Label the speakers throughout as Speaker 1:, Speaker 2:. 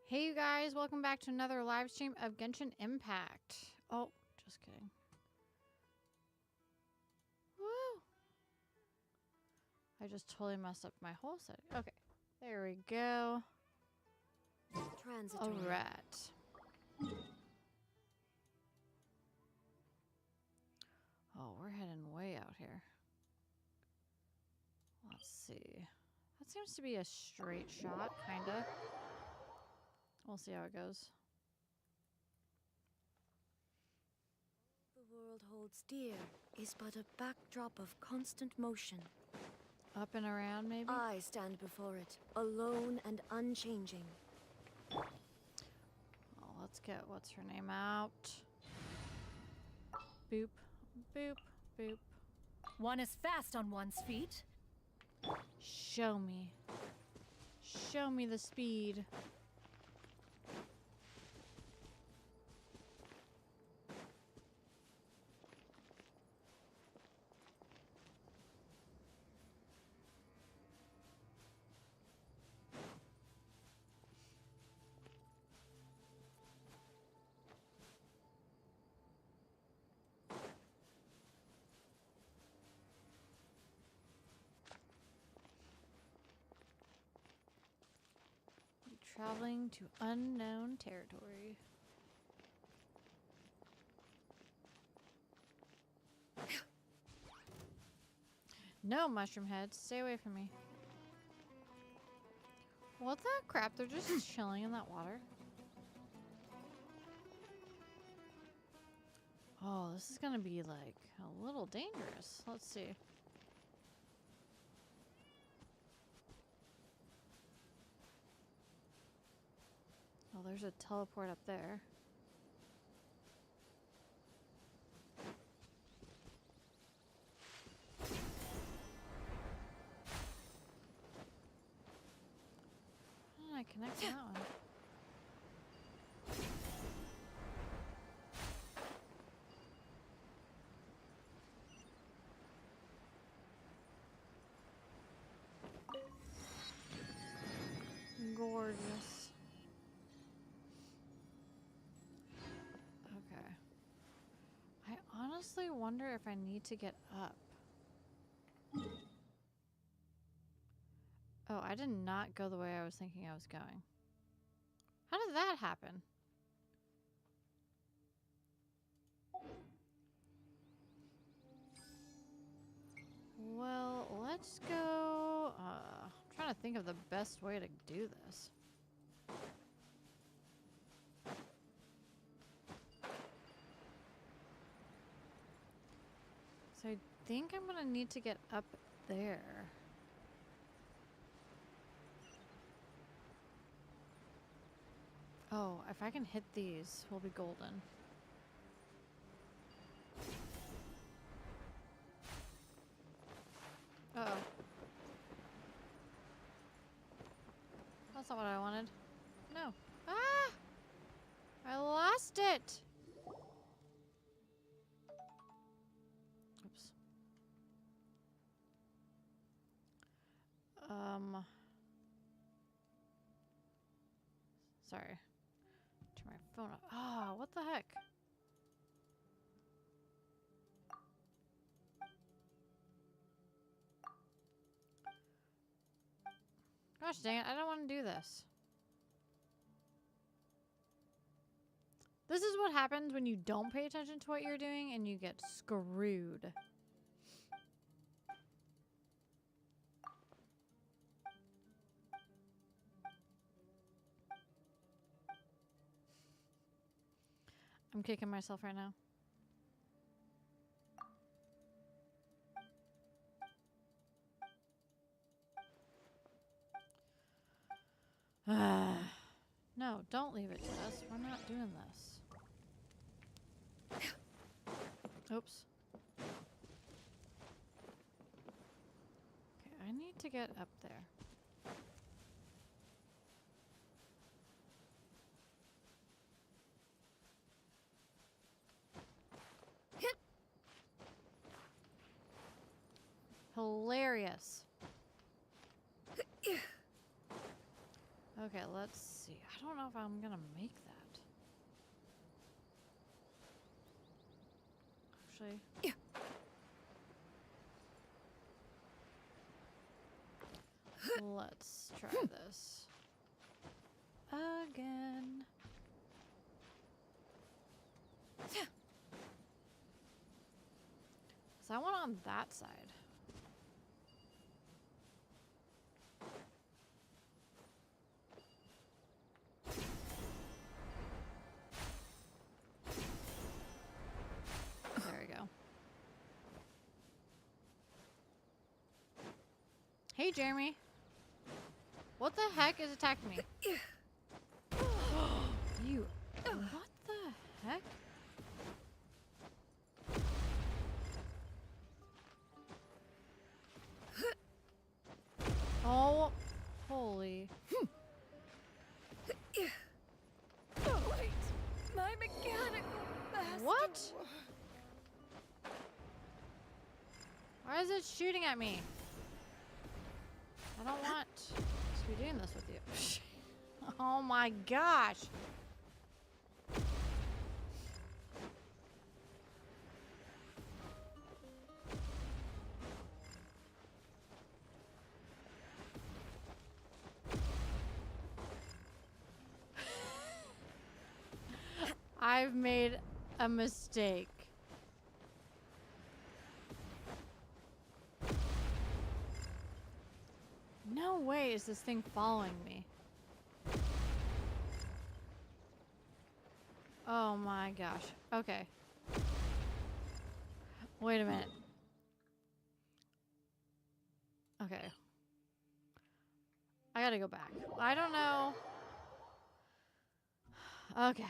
Speaker 1: Hey you guys, welcome back to another live stream of Genshin Impact. Oh, just kidding. Woo! I just totally messed up my whole setting. Okay, there we go.
Speaker 2: Transitory.
Speaker 1: Alright. Oh, we're heading way out here. Let's see. That seems to be a straight shot, kinda. We'll see how it goes.
Speaker 2: The world holds dear is but a backdrop of constant motion.
Speaker 1: Up and around, maybe?
Speaker 2: I stand before it, alone and unchanging.
Speaker 1: Oh, let's get what's her name out. Boop, boop, boop.
Speaker 3: One is fast on one's feet.
Speaker 1: Show me. Show me the speed. Traveling to unknown territory. No, mushroom heads. Stay away from me. What the crap? They're just chilling in that water. Oh, this is gonna be like a little dangerous. Let's see. Oh, there's a teleport up there. How did I connect to that one? Gorgeous. Okay. I honestly wonder if I need to get up. Oh, I did not go the way I was thinking I was going. How did that happen? Well, let's go. I'm trying to think of the best way to do this. So I think I'm gonna need to get up there. Oh, if I can hit these, we'll be golden. Uh-oh. That's not what I wanted. No. Ah! I lost it! Oops. Sorry. Turn my phone off. Ah, what the heck? Gosh dang it, I don't want to do this. This is what happens when you don't pay attention to what you're doing and you get screwed. I'm kicking myself right now. No, don't leave it to us. We're not doing this. Oops. Okay, I need to get up there. Okay, let's see. I don't know if I'm gonna make that. Actually.
Speaker 2: Yeah.
Speaker 1: Let's try this. Again. So I went on that side. There we go. Hey, Jeremy. What the heck is attacking me? You. What the heck? Oh, holy.
Speaker 2: Oh, wait. My mechanical master.
Speaker 1: What? Why is it shooting at me? I don't want to be doing this with you. Oh my gosh. I've made a mistake. No way is this thing following me. Oh my gosh. Okay. Wait a minute. Okay. I gotta go back. I don't know. Okay.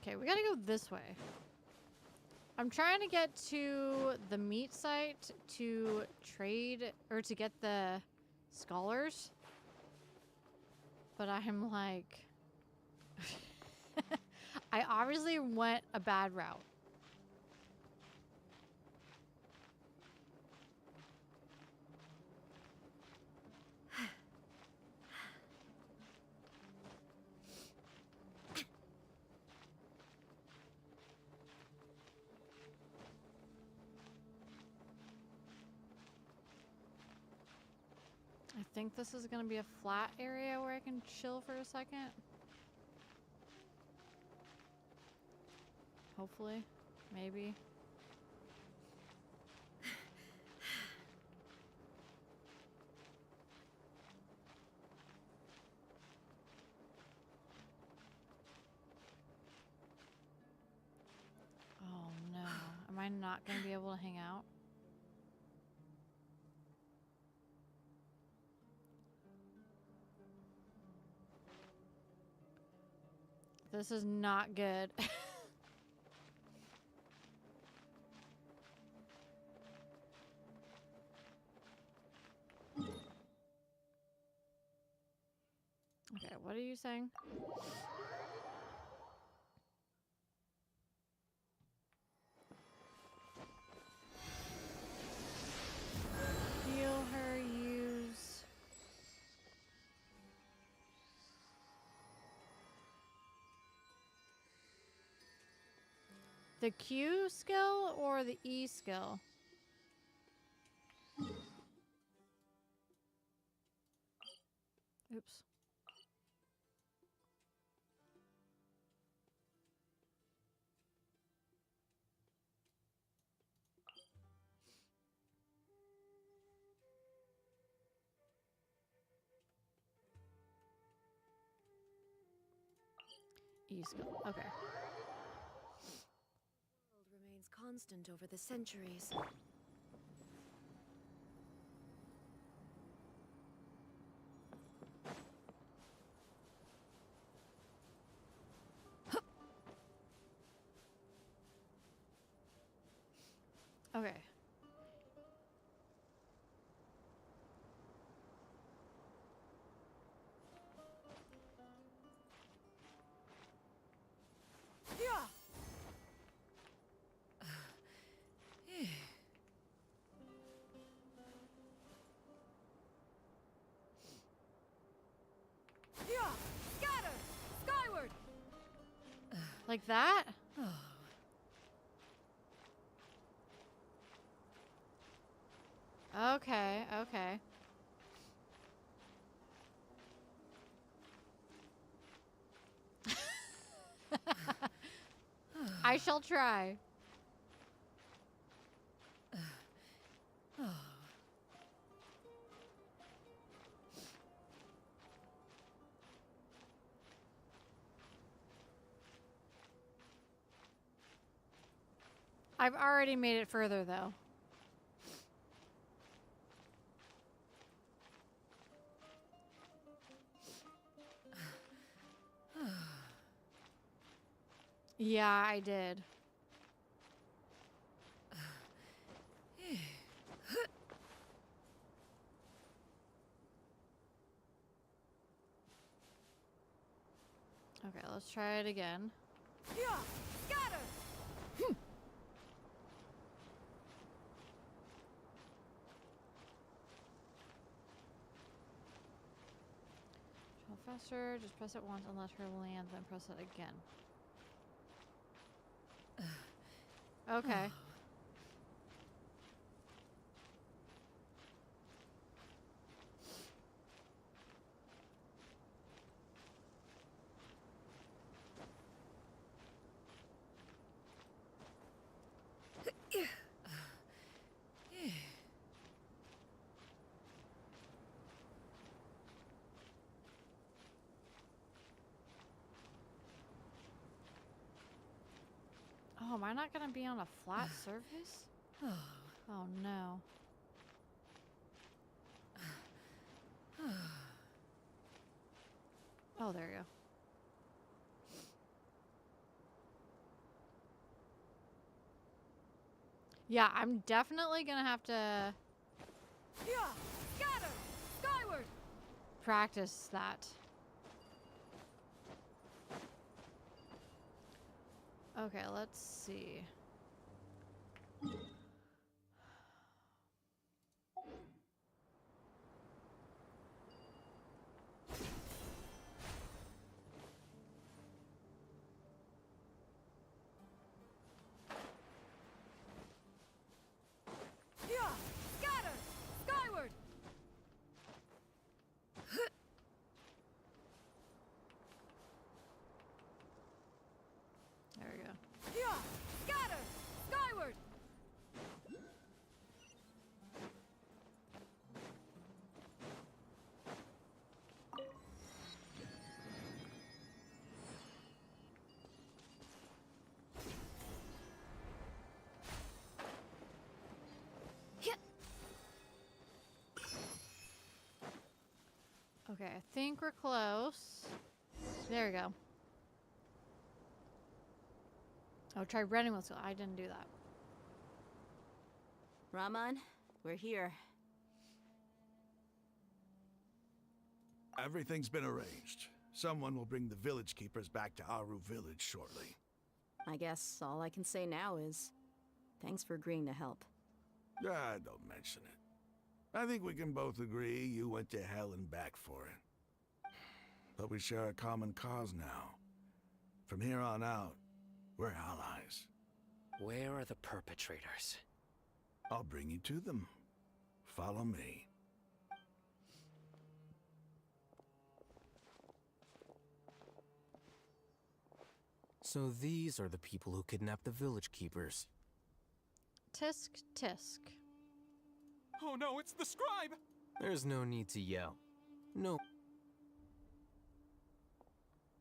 Speaker 1: Okay, we gotta go this way. I'm trying to get to the meat site to trade or to get the scholars. But I'm like... I obviously went a bad route. I think this is gonna be a flat area where I can chill for a second. Hopefully. Maybe. Oh no. Am I not gonna be able to hang out? This is not good. Okay, what are you saying? Heal her, use... the Q skill or the E skill? Oops. E skill. Okay.
Speaker 2: The world remains constant over the centuries.
Speaker 1: Okay. Like that? Okay, okay. I shall try. I've already made it further, though. Yeah, I did. Okay, let's try it again.
Speaker 2: Yeah, scatter!
Speaker 1: Travel faster, just press it once and let her land, then press it again. Okay. Oh, am I not gonna be on a flat surface? Oh no. Oh, there you go. Yeah, I'm definitely gonna have to
Speaker 2: Yeah, scatter! Skyward!
Speaker 1: practice that. Okay, let's see.
Speaker 2: Yeah, scatter! Skyward!
Speaker 1: There we go.
Speaker 2: Yeah, scatter! Skyward!
Speaker 1: Okay, I think we're close. There we go. Oh, try running with skill. I didn't do that.
Speaker 4: Raman, we're here.
Speaker 5: Everything's been arranged. Someone will bring the village keepers back to Aru village shortly.
Speaker 4: I guess all I can say now is thanks for agreeing to help.
Speaker 5: Ah, don't mention it. I think we can both agree you went to hell and back for it. But we share a common cause now. From here on out, we're allies.
Speaker 6: Where are the perpetrators?
Speaker 5: I'll bring you to them. Follow me.
Speaker 6: So these are the people who kidnapped the village keepers.
Speaker 1: Tisk, tisk.
Speaker 7: Oh no, it's the scribe!
Speaker 6: There's no need to yell. No.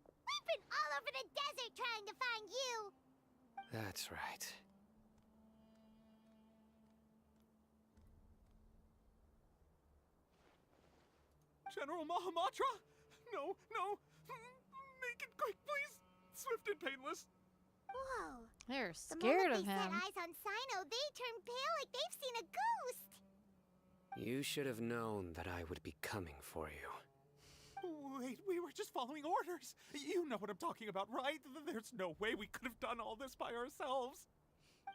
Speaker 8: We've been all over the desert trying to find you!
Speaker 6: That's right.
Speaker 7: General Mahamatra? No, no! Make it quick, please! Swift and painless!
Speaker 8: Whoa.
Speaker 1: They're
Speaker 8: The
Speaker 1: scared
Speaker 8: moment
Speaker 1: of
Speaker 8: they set
Speaker 1: him.
Speaker 8: eyes on Sino, they turn pale like they've seen a ghost!
Speaker 6: You should have known that I would be coming for you.
Speaker 7: Wait, we were just following orders! You know what I'm talking about, right? There's no way we could have done all this by ourselves!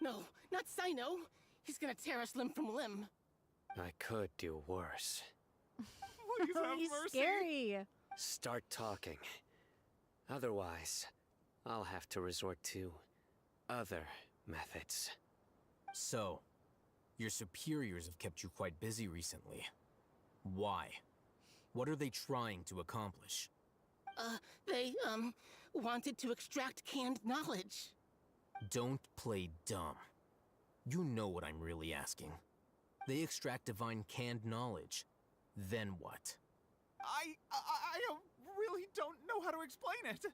Speaker 9: No, not Sino. He's gonna tear us limb from limb.
Speaker 6: I could do worse.
Speaker 7: Please have
Speaker 1: He's
Speaker 7: mercy!
Speaker 1: scary.
Speaker 6: Start talking. Otherwise,
Speaker 10: I'll have to resort to other methods.
Speaker 6: So, your superiors have kept you quite busy recently. Why? What are they trying to accomplish?
Speaker 9: They, wanted to extract canned knowledge.
Speaker 6: Don't play dumb. You know what I'm really asking. They extract divine canned knowledge. Then what?
Speaker 7: I really don't know how to explain it.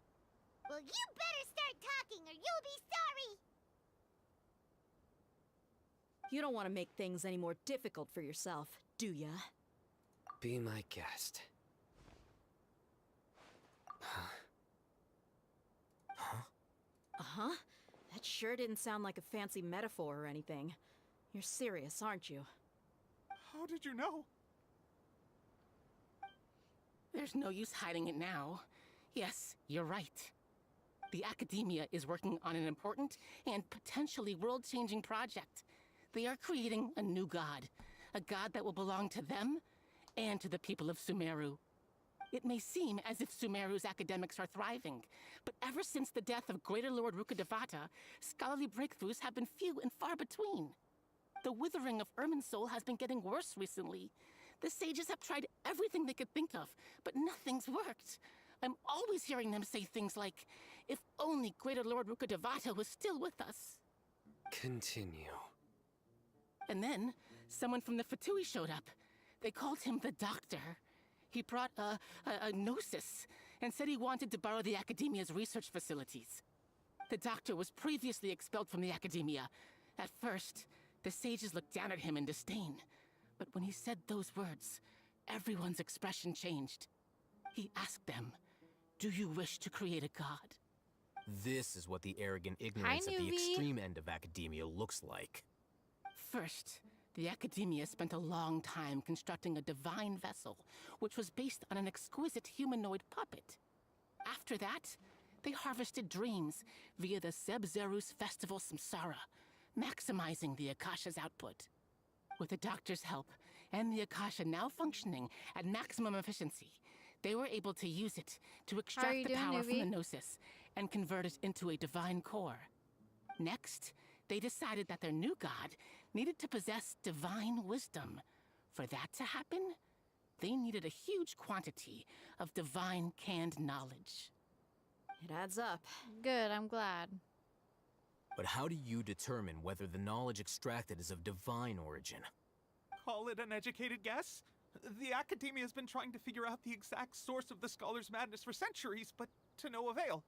Speaker 8: Well, you better start talking or you'll be sorry.
Speaker 4: You don't want to make things any more difficult for yourself, do ya?
Speaker 10: Be my guest.
Speaker 4: Uh-huh. That sure didn't sound like a fancy metaphor or anything. You're serious, aren't you?
Speaker 7: How did you know?
Speaker 9: There's no use hiding it now. Yes, you're right. The Academia is working on an important and potentially world-changing project. They are creating a new god. A god that will belong to them and to the people of Sumeru. It may seem as if Sumeru's academics are thriving, but ever since the death of Greater Lord Rukkhadevata, scholarly breakthroughs have been few and far between. The withering of Irminsul has been getting worse recently. The sages have tried everything they could think of, but nothing's worked. I'm always hearing them say things like, if only Greater Lord Rukkhadevata was still with us.
Speaker 10: Continue.
Speaker 9: And then, someone from the Fatui showed up. They called him the Doctor. He brought a gnosis and said he wanted to borrow the Academia's research facilities. The Doctor was previously expelled from the Academia. At first, the sages looked down at him in disdain. But when he said those words, everyone's expression changed. He asked them, "Do you wish to create a god?"
Speaker 6: This is what the arrogant ignorance at the
Speaker 1: newbie.
Speaker 6: extreme end of academia looks like.
Speaker 9: First, the Academia spent a long time constructing a divine vessel, which was based on an exquisite humanoid puppet. After that, they harvested dreams via the Sebzerus Festival Samsara, maximizing the Akasha's output. With the Doctor's help, and the Akasha now functioning at maximum efficiency, they were able to use it to extract
Speaker 1: you
Speaker 9: the
Speaker 1: doing,
Speaker 9: power from the
Speaker 1: newbie?
Speaker 9: Gnosis and convert it into a divine core. Next, they decided that their new god needed to possess divine wisdom. For that to happen, they needed a huge quantity of divine canned knowledge.
Speaker 4: It adds up.
Speaker 1: Good, I'm glad.
Speaker 6: But how do you determine whether the knowledge extracted is of divine origin?
Speaker 7: Call it an educated guess? The Academia has been trying to figure out the exact source of the Scholar's Madness for centuries, but to no avail.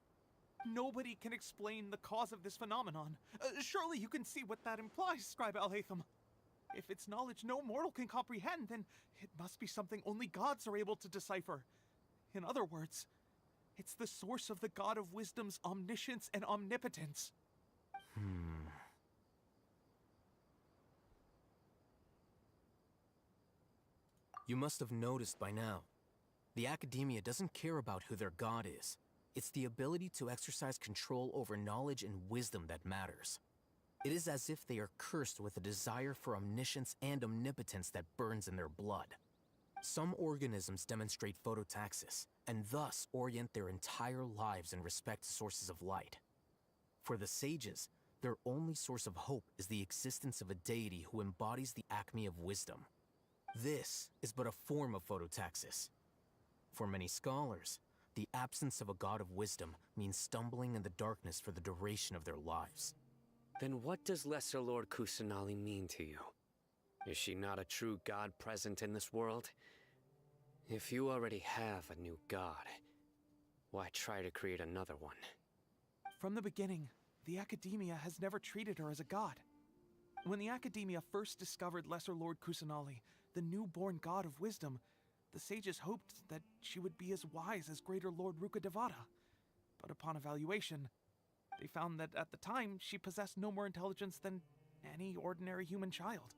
Speaker 7: Nobody can explain the cause of this phenomenon. Surely you can see what that implies, Scribe Alhaitham. If it's knowledge no mortal can comprehend, then it must be something only gods are able to decipher. In other words, it's the source of the God of Wisdom's omniscience and omnipotence.
Speaker 6: You must have noticed by now. The Academia doesn't care about who their god is. It's the ability to exercise control over knowledge and wisdom that matters. It is as if they are cursed with a desire for omniscience and omnipotence that burns in their blood. Some organisms demonstrate phototaxis, and thus orient their entire lives in respect to sources of light. For the sages, their only source of hope is the existence of a deity who embodies the acme of wisdom. This is but a form of phototaxis. For many scholars, the absence of a god of wisdom means stumbling in the darkness for the duration of their lives.
Speaker 10: Then what does Lesser Lord Kusanali mean to you? Is she not a true god present in this world? If you already have a new god, why try to create another one?
Speaker 7: From the beginning, the Academia has never treated her as a god. When the Academia first discovered Lesser Lord Kusanali, the newborn god of wisdom, the sages hoped that she would be as wise as Greater Lord Rukkhadevata. But upon evaluation, they found that at the time she possessed no more intelligence than any ordinary human child.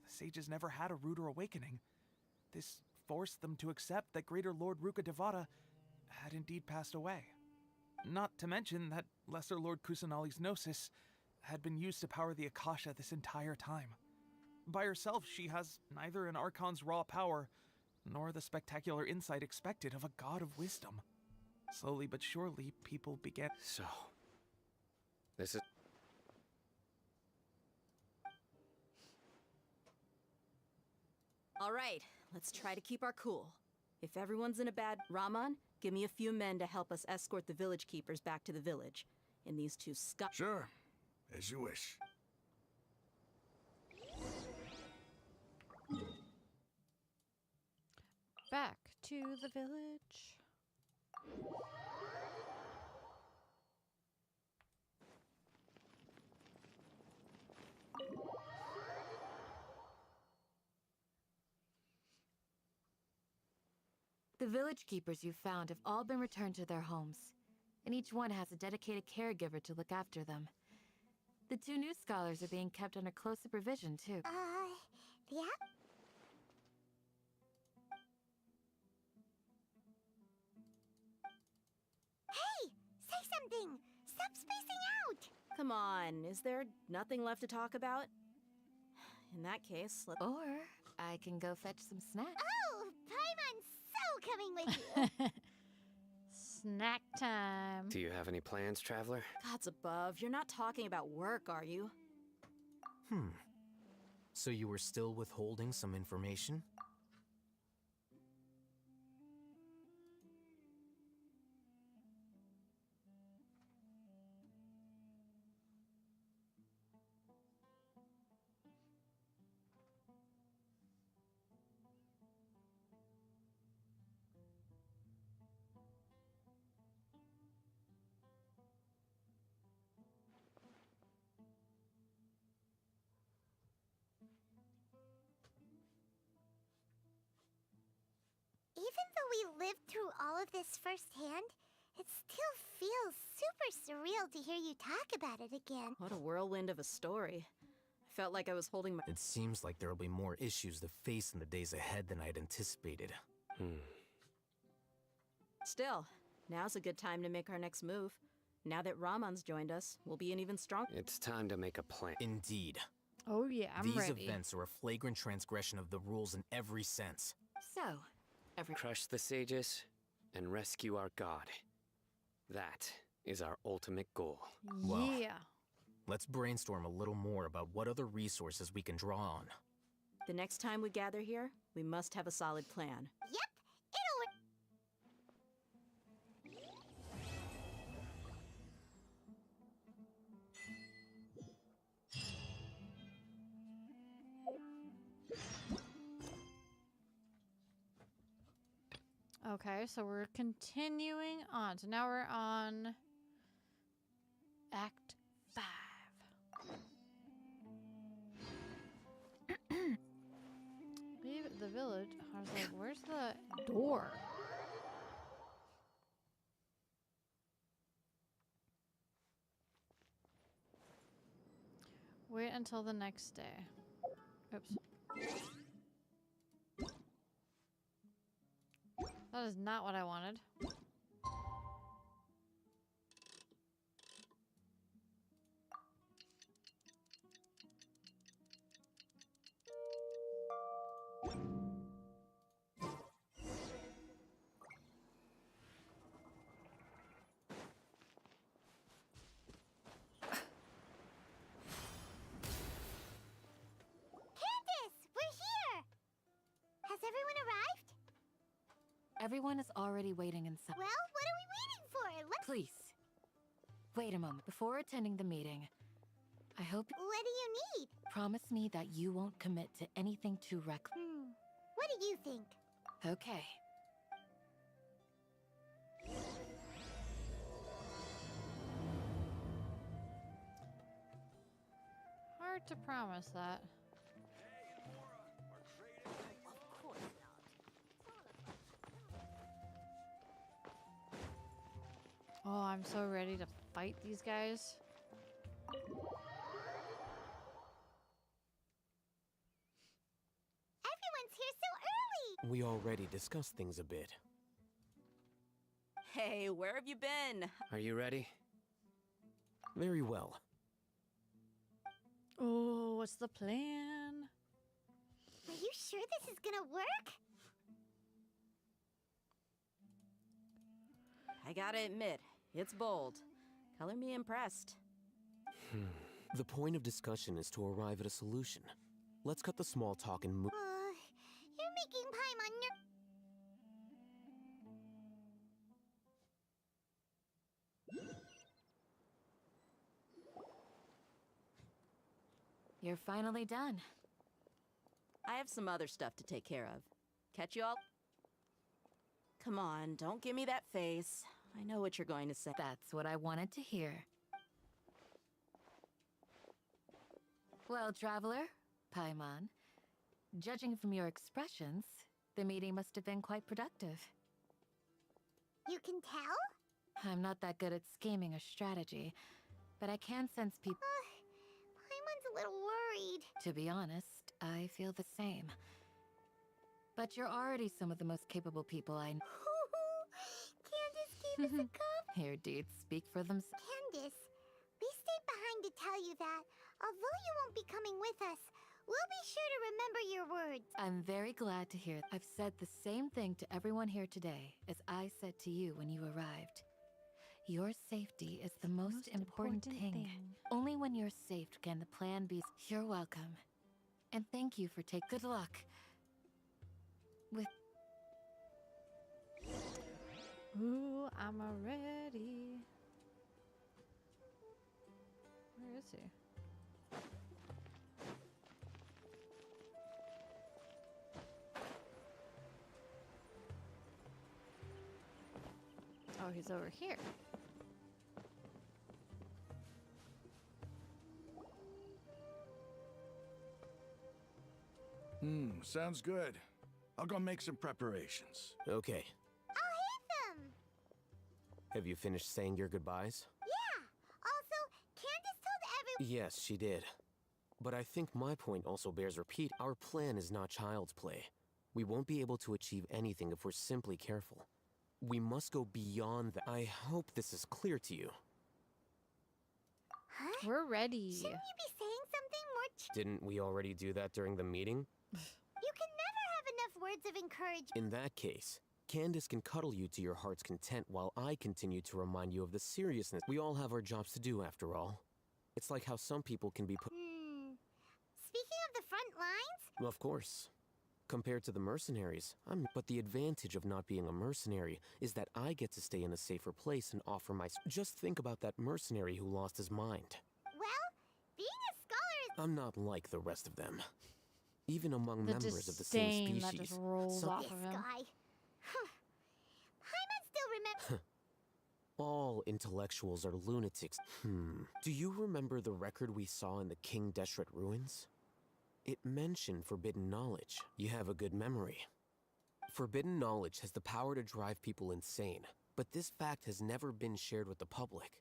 Speaker 7: The sages never had a ruder awakening. This forced them to accept that Greater Lord Rukkhadevata had indeed passed away. Not to mention that Lesser Lord Kusanali's gnosis had been used to power the Akasha this entire time. By herself, she has neither an Archon's raw power, nor the spectacular insight expected of a god of wisdom. Slowly but surely, people began.
Speaker 10: So, this is...
Speaker 4: All right, let's try to keep our cool. If everyone's in a bad... Rahman, give me a few men to help us escort the village keepers back to the village. And these two
Speaker 5: Sure, as you wish.
Speaker 1: Back to the village.
Speaker 11: The village keepers you found have all been returned to their homes, and each one has a dedicated caregiver to look after them. The two new scholars are being kept under close supervision, too.
Speaker 8: Yeah? Hey! Say something! Stop spacing out!
Speaker 4: Come on, is there nothing left to talk about? In that case, let's...
Speaker 11: Or I can go fetch some snacks.
Speaker 8: Oh! Paimon's so coming with you!
Speaker 1: Snack time.
Speaker 10: Do you have any plans, traveler?
Speaker 4: Gods above, you're not talking about work, are you?
Speaker 6: So you were still withholding some information?
Speaker 8: Even though we lived through all of this firsthand, it still feels super surreal to hear you talk about it again.
Speaker 4: What a whirlwind of a story. I felt like I was holding my...
Speaker 6: It seems like there'll be more issues to face in the days ahead than I'd anticipated.
Speaker 4: Still, now's a good time to make our next move. Now that Rahman's joined us, we'll be an even stronger...
Speaker 10: It's time to make a plan.
Speaker 6: Indeed.
Speaker 1: Oh yeah, I'm
Speaker 6: These
Speaker 1: ready.
Speaker 6: events are a flagrant transgression of the rules in every sense.
Speaker 11: So,
Speaker 10: Crush the sages and rescue our god. That is our ultimate goal.
Speaker 6: Well,
Speaker 1: Yeah.
Speaker 6: Let's brainstorm a little more about what other resources we can draw on.
Speaker 4: The next time we gather here, we must have a solid plan.
Speaker 8: Yep, it'll work.
Speaker 1: Okay, so we're continuing on. So now we're on Act 5. Leave the village. I was like, where's the door? Wait until the next day. Oops. That is not what I wanted.
Speaker 8: Candace, we're here! Has everyone arrived?
Speaker 11: everyone is already waiting inside.
Speaker 8: Well, what are we waiting for? Let's...
Speaker 11: Please, wait a moment. Before attending the meeting, I hope you
Speaker 8: What do you need?
Speaker 11: promise me that you won't commit to anything too reckless.
Speaker 8: What do you think?
Speaker 11: Okay.
Speaker 1: Hard to promise that. Oh, I'm so ready to fight these guys.
Speaker 8: Everyone's here so early!
Speaker 6: We already discussed things a bit.
Speaker 4: Hey, where have you been?
Speaker 10: Are you ready?
Speaker 6: Very well.
Speaker 1: Oh, what's the plan?
Speaker 8: Are you sure this is gonna work?
Speaker 4: I gotta admit, it's bold. Color me impressed.
Speaker 6: The point of discussion is to arrive at a solution. Let's cut the small talk and move.
Speaker 8: You're making Paimon
Speaker 11: You're finally done.
Speaker 4: I have some other stuff to take care of. Catch you all. Come on, don't give me that face. I know what you're going to say.
Speaker 11: That's what I wanted to hear. Well, Traveler, Paimon, judging from your expressions, the meeting must have been quite productive.
Speaker 8: You can tell?
Speaker 11: I'm not that good at scheming or strategy, but I can sense people.
Speaker 8: Paimon's a little worried.
Speaker 11: To be honest, I feel the same. But you're already some of the most capable people I know.
Speaker 8: Candace gave us a cup.
Speaker 11: Here, deeds speak for themselves.
Speaker 8: Candace, we stayed behind to tell you that, although you won't be coming with us, we'll be sure to remember your words.
Speaker 11: I'm very glad to hear. I've said the same thing to everyone here today as I said to you when you arrived. Your safety is the most important thing. Only when you're safe can the plan be. You're welcome. And thank you for taking. Good luck. With.
Speaker 1: Ooh, I'm ready. Where is he? Oh, he's over here.
Speaker 5: Sounds good. I'll go make some preparations.
Speaker 6: Okay.
Speaker 8: I'll hate them.
Speaker 6: Have you finished saying your goodbyes?
Speaker 8: Yeah. Also, Candace told everyone.
Speaker 6: Yes, she did. But I think my point also bears repeat. Our plan is not child's play. We won't be able to achieve anything if we're simply careful. We must go beyond that. I hope this is clear to you.
Speaker 8: Huh?
Speaker 1: We're ready.
Speaker 8: Shouldn't you be saying something more?
Speaker 6: Didn't we already do that during the meeting?
Speaker 8: You can never have enough words of encouragement.
Speaker 6: In that case, Candace can cuddle you to your heart's content while I continue to remind you of the seriousness. We all have our jobs to do, after all. It's like how some people can be put.
Speaker 8: Speaking of the front lines?
Speaker 6: Of course. Compared to the mercenaries, But the advantage of not being a mercenary is that I get to stay in a safer place and offer my. Just think about that mercenary who lost his mind.
Speaker 8: Well, being a scholar is.
Speaker 6: I'm not like the rest of them. Even among
Speaker 1: The
Speaker 6: members of the same
Speaker 1: disdain that
Speaker 6: species.
Speaker 1: just rolls off
Speaker 8: This
Speaker 1: of him.
Speaker 8: guy. Paimon still remembers.
Speaker 6: All intellectuals are lunatics. Do you remember the record we saw in the King Deshret ruins? It mentioned forbidden knowledge. You have a good memory. Forbidden knowledge has the power to drive people insane, but this fact has never been shared with the public.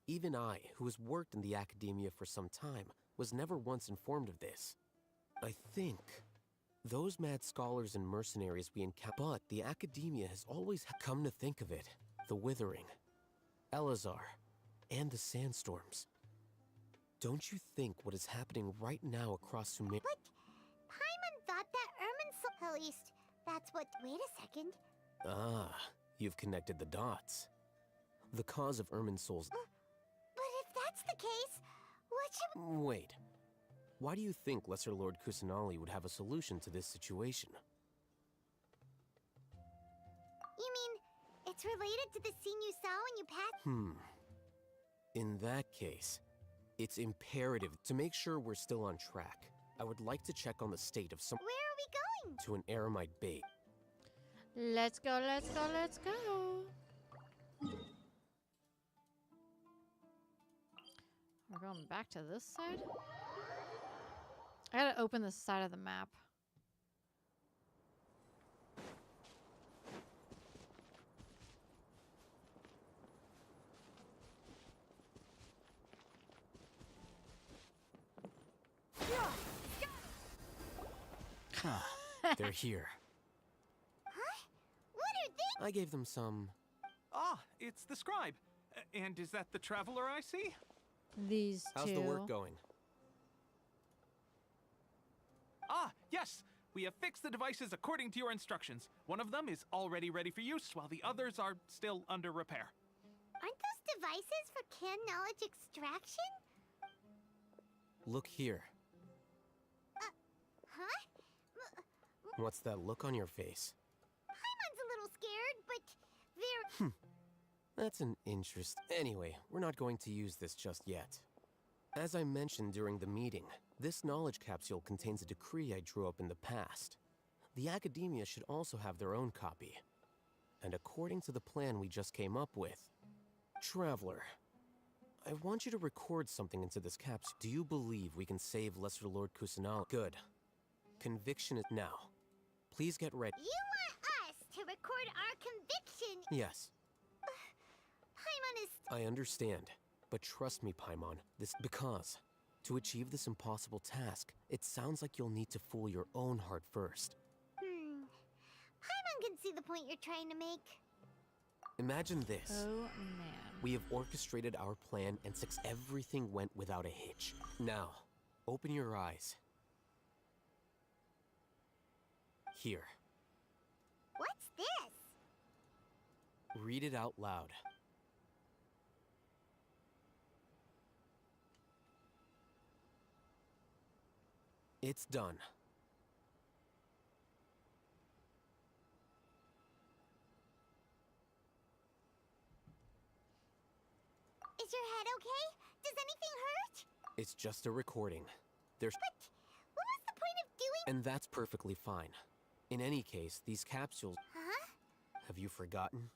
Speaker 6: Even I, who has worked in the academia for some time, was never once informed of this. I think those mad scholars and mercenaries we encounter. But the academia has always come to think of it. The Withering, Elazar, and the Sandstorms. Don't you think what is happening right now across Sumer?
Speaker 8: But Paimon thought that Irminsul. At least, that's what. Wait a second.
Speaker 6: Ah, you've connected the dots. The cause of Irminsul's.
Speaker 8: But if that's the case, what should.
Speaker 6: Wait. Why do you think Lesser Lord Kusanali would have a solution to this situation?
Speaker 8: You mean it's related to the scene you saw when you passed?
Speaker 6: In that case, it's imperative to make sure we're still on track. I would like to check on the state of some.
Speaker 8: Where are we going?
Speaker 6: To an Aramite bait.
Speaker 1: Let's go, let's go, let's go. We're going back to this side? I gotta open this side of the map.
Speaker 6: They're here.
Speaker 8: Huh? What are they?
Speaker 6: I gave them some.
Speaker 7: Ah, it's the scribe. And is that the traveler I see?
Speaker 1: These
Speaker 6: How's
Speaker 1: two.
Speaker 6: the work going?
Speaker 7: Ah, yes. We have fixed the devices according to your instructions. One of them is already ready for use, while the others are still under repair.
Speaker 8: Aren't those devices for can knowledge extraction?
Speaker 6: Look here.
Speaker 8: Huh?
Speaker 6: What's that look on your face?
Speaker 8: Paimon's a little scared, but very...
Speaker 6: That's an interest. Anyway, we're not going to use this just yet. As I mentioned during the meeting, this knowledge capsule contains a decree I drew up in the past. The academia should also have their own copy. And according to the plan we just came up with, Traveler, I want you to record something into this capsule. Do you believe we can save Lesser Lord Kusanali? Good. Conviction is now. Please get ready.
Speaker 8: You want us to record our conviction?
Speaker 6: Yes,
Speaker 8: Paimon is...
Speaker 6: I understand. But trust me, Paimon, because to achieve this impossible task, it sounds like you'll need to fool your own heart first.
Speaker 8: Paimon can see the point you're trying to make.
Speaker 6: Imagine this.
Speaker 1: Oh, man.
Speaker 6: We have orchestrated our plan and everything went without a hitch. Now, open your eyes. Here.
Speaker 8: What's this?
Speaker 6: Read it out loud. It's done.
Speaker 8: Is your head okay? Does anything hurt?
Speaker 6: It's just a recording. There's...
Speaker 8: But what was the point of doing...
Speaker 6: And that's perfectly fine. In any case, these capsules...
Speaker 8: Huh?
Speaker 6: Have you forgotten?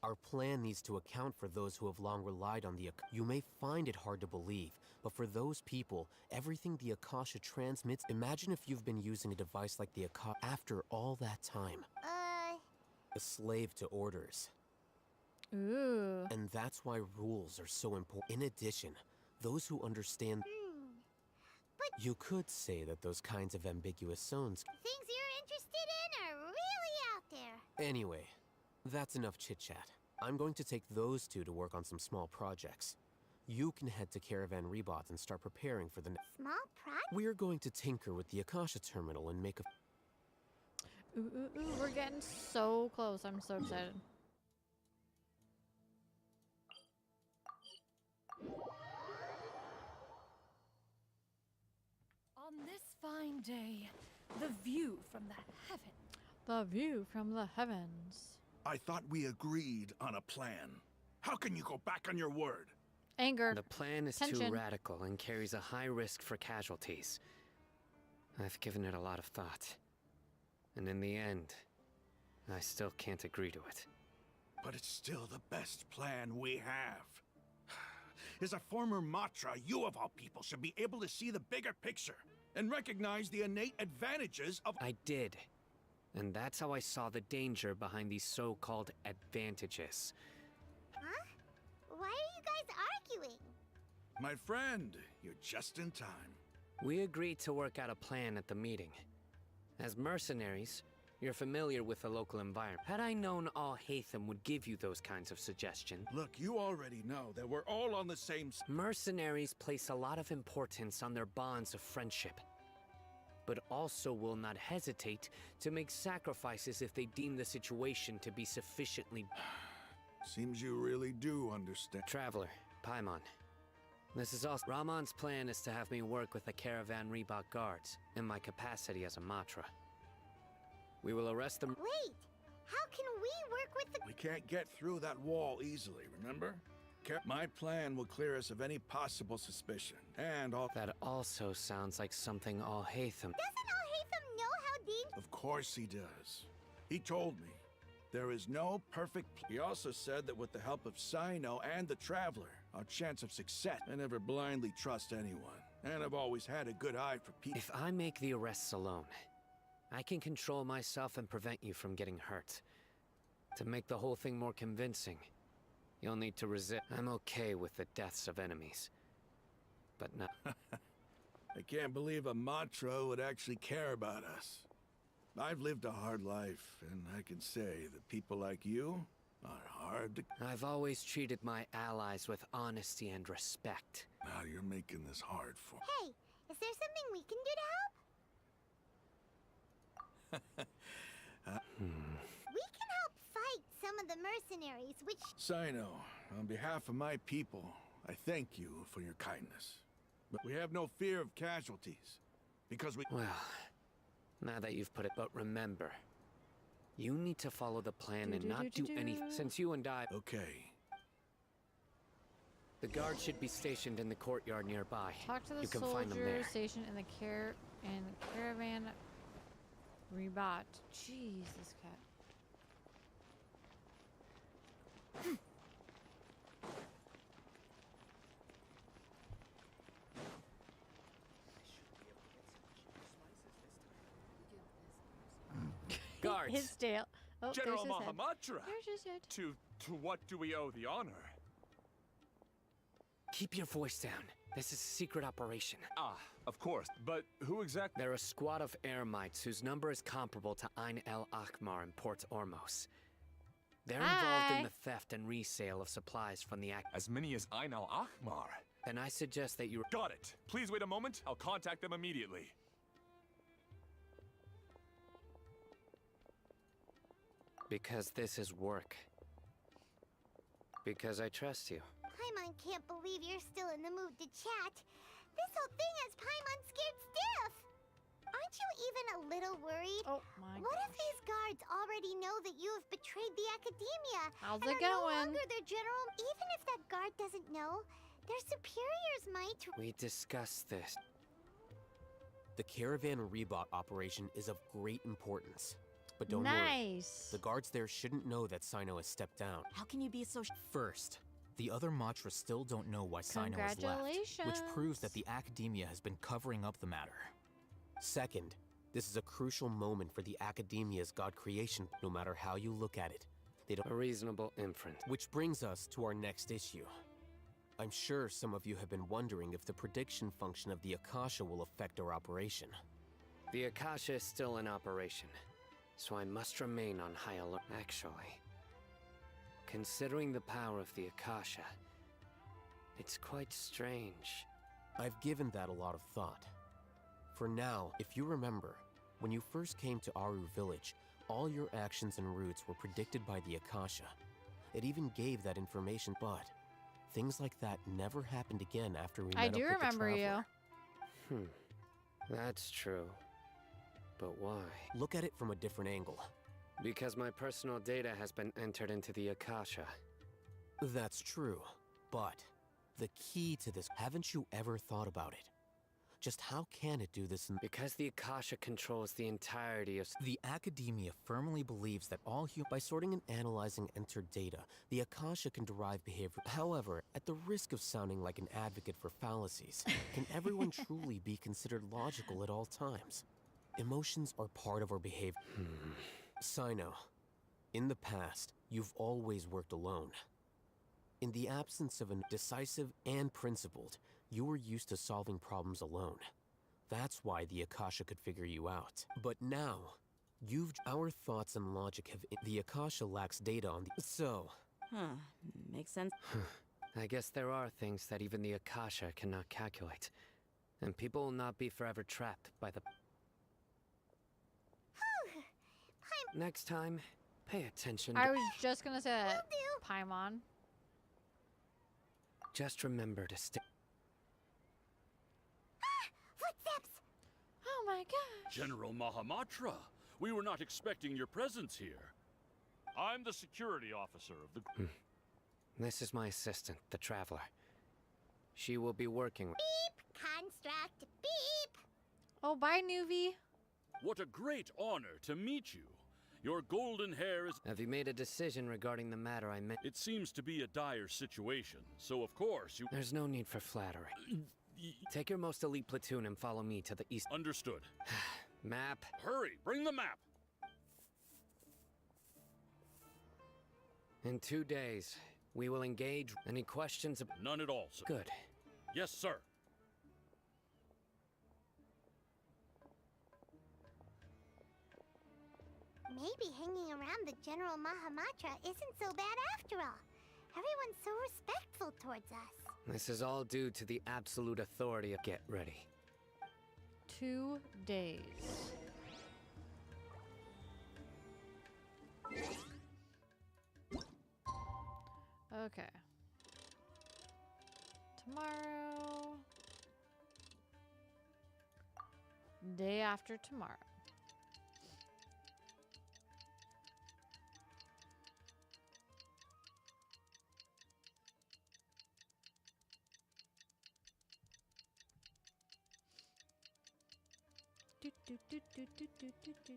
Speaker 6: Our plan needs to account for those who have long relied on the You may find it hard to believe, but for those people, everything the Akasha transmits... Imagine if you've been using a device like the Akasha after all that time. A slave to orders.
Speaker 1: Ooh.
Speaker 6: And that's why rules are so important. In addition, those who understand...
Speaker 8: But...
Speaker 6: You could say that those kinds of ambiguous zones...
Speaker 8: Things you're interested in are really out there.
Speaker 6: Anyway, that's enough chit-chat. I'm going to take those two to work on some small projects. You can head to Caravan Rebot and start preparing for the
Speaker 8: Small project?
Speaker 6: We're going to tinker with the Akasha terminal and make a...
Speaker 1: Ooh, we're getting so close. I'm so excited.
Speaker 3: On this fine day, the view from the heaven.
Speaker 1: The view from the heavens.
Speaker 5: I thought we agreed on a plan. How can you go back on your word?
Speaker 1: Anger.
Speaker 10: The plan is
Speaker 1: Tension.
Speaker 10: too radical and carries a high risk for casualties. I've given it a lot of thought. And in the end, I still can't agree to it.
Speaker 5: But it's still the best plan we have. As a former Matra, you of all people should be able to see the bigger picture and recognize the innate advantages of...
Speaker 10: I did. And that's how I saw the danger behind these so-called advantages.
Speaker 8: Huh? Why are you guys arguing?
Speaker 5: My friend, you're just in time.
Speaker 10: We agreed to work out a plan at the meeting. As mercenaries, you're familiar with the local environment. Had I known Al-Haytham would give you those kinds of suggestions...
Speaker 5: Look, you already know that we're all on the same...
Speaker 10: Mercenaries place a lot of importance on their bonds of friendship, but also will not hesitate to make sacrifices if they deem the situation to be sufficiently...
Speaker 5: Seems you really do understand.
Speaker 10: Traveler, Paimon. This is also... Ramon's plan is to have me work with the Caravan Rebot guards in my capacity as a Matra. We will arrest them...
Speaker 8: Wait! How can we work with the...
Speaker 5: We can't get through that wall easily, remember? My plan will clear us of any possible suspicion, and all...
Speaker 10: That also sounds like something Al-Haytham...
Speaker 8: Doesn't Al-Haytham know how dangerous...
Speaker 5: Of course he does. He told me. There is no perfect... He also said that with the help of Sino and the Traveler, our chance of success... I never blindly trust anyone, and I've always had a good eye for people.
Speaker 10: If I make the arrests alone, I can control myself and prevent you from getting hurt. To make the whole thing more convincing, you'll need to resist. I'm okay with the deaths of enemies, but not...
Speaker 5: I can't believe a Matra would actually care about us. I've lived a hard life, and I can say that people like you are hard to...
Speaker 10: I've always treated my allies with honesty and respect.
Speaker 5: Now you're making this hard for...
Speaker 8: Hey, is there something we can do to help? We can help fight some of the mercenaries, which...
Speaker 5: Sino, on behalf of my people, I thank you for your kindness. But we have no fear of casualties, because we...
Speaker 10: Well, now that you've put it, but remember, you need to follow the plan and not do anything. Since you and I...
Speaker 5: Okay.
Speaker 10: The guard should be stationed in the courtyard nearby.
Speaker 1: Talk to the
Speaker 10: You can find them
Speaker 1: soldier
Speaker 10: there.
Speaker 1: stationed in the caravan rebot. Jeez, this cat.
Speaker 10: Guards!
Speaker 1: His tail. Oh,
Speaker 12: General
Speaker 1: there's his head.
Speaker 12: Mahamatra!
Speaker 1: There's his head.
Speaker 12: To what do we owe the honor?
Speaker 10: Keep your voice down. This is a secret operation.
Speaker 12: Ah, of course. But who exactly?
Speaker 10: They're a squad of Eremites whose number is comparable to Ain el Akmar in Port Ormos. They're involved in the theft and resale of supplies from the
Speaker 12: As many as Ain al Akmar.
Speaker 10: Then I suggest that you...
Speaker 12: Got it. Please wait a moment. I'll contact them immediately.
Speaker 10: Because this is work. Because I trust you.
Speaker 8: Paimon can't believe you're still in the mood to chat. This whole thing has Paimon scared stiff. Aren't you even a little worried?
Speaker 1: Oh my
Speaker 8: What if these guards already know that you have betrayed the Academia?
Speaker 1: How's
Speaker 8: and
Speaker 1: it
Speaker 8: are no
Speaker 1: going?
Speaker 8: longer their general? Even if that guard doesn't know, their superiors might.
Speaker 10: We discussed this.
Speaker 6: The caravan rebot operation is of great importance. But don't worry,
Speaker 1: Nice.
Speaker 6: the guards there shouldn't know that Sino has stepped down.
Speaker 4: How can you be so
Speaker 6: First, the other Matra still don't know why Sino has left, which proves that the Academia has been covering up the matter. Second, this is a crucial moment for the Academia's god creation, no matter how you look at it. They don't.
Speaker 10: A reasonable inference.
Speaker 6: Which brings us to our next issue. I'm sure some of you have been wondering if the prediction function of the Akasha will affect our operation.
Speaker 10: The Akasha is still in operation, so I must remain on high alert. Actually, considering the power of the Akasha, it's quite strange.
Speaker 6: I've given that a lot of thought. For now, if you remember, when you first came to Aru Village, all your actions and routes were predicted by the Akasha. It even gave that information, but things like that never happened again after we met
Speaker 1: I
Speaker 6: up
Speaker 1: do
Speaker 6: with the
Speaker 1: remember you.
Speaker 6: Traveler.
Speaker 10: That's true. But why?
Speaker 6: Look at it from a different angle.
Speaker 10: Because my personal data has been entered into the Akasha.
Speaker 6: That's true, but the key to this, haven't you ever thought about it? Just how can it do this?
Speaker 10: Because the Akasha controls the entirety of...
Speaker 6: The Academia firmly believes that all by sorting and analyzing entered data, the Akasha can derive behavior. However, at the risk of sounding like an advocate for fallacies, can everyone truly be considered logical at all times? Emotions are part of our behavior. Sino, in the past, you've always worked alone. In the absence of a decisive and principled, you were used to solving problems alone. That's why the Akasha could figure you out. But now, our thoughts and logic have... The Akasha lacks data on the... So...
Speaker 4: Huh. Makes sense.
Speaker 10: I guess there are things that even the Akasha cannot calculate. And people will not be forever trapped by the... Next time, pay attention.
Speaker 1: I was just gonna say that. Paimon.
Speaker 10: Just remember to stay...
Speaker 8: Footsteps!
Speaker 1: Oh my gosh.
Speaker 13: General Mahamatra, we were not expecting your presence here. I'm the security officer of the...
Speaker 10: This is my assistant, the Traveler. She will be working with...
Speaker 8: Beep! Construct! Beep!
Speaker 1: Oh, bye, Nuvi.
Speaker 13: What a great honor to meet you. Your golden hair is...
Speaker 10: Have you made a decision regarding the matter I meant?
Speaker 13: It seems to be a dire situation, so of course you...
Speaker 10: There's no need for flattery. Take your most elite platoon and follow me to the east.
Speaker 13: Understood.
Speaker 10: Map.
Speaker 13: Hurry, bring the map!
Speaker 10: In 2 days, we will engage. Any questions?
Speaker 13: None at all, sir.
Speaker 10: Good.
Speaker 13: Yes, sir.
Speaker 8: Maybe hanging around the General Mahamatra isn't so bad after all. Everyone's so respectful towards us.
Speaker 10: This is all due to the absolute authority of... Get ready.
Speaker 1: 2 days. Okay. Tomorrow. Day after tomorrow. Do, do, do, do, do, do, do, do.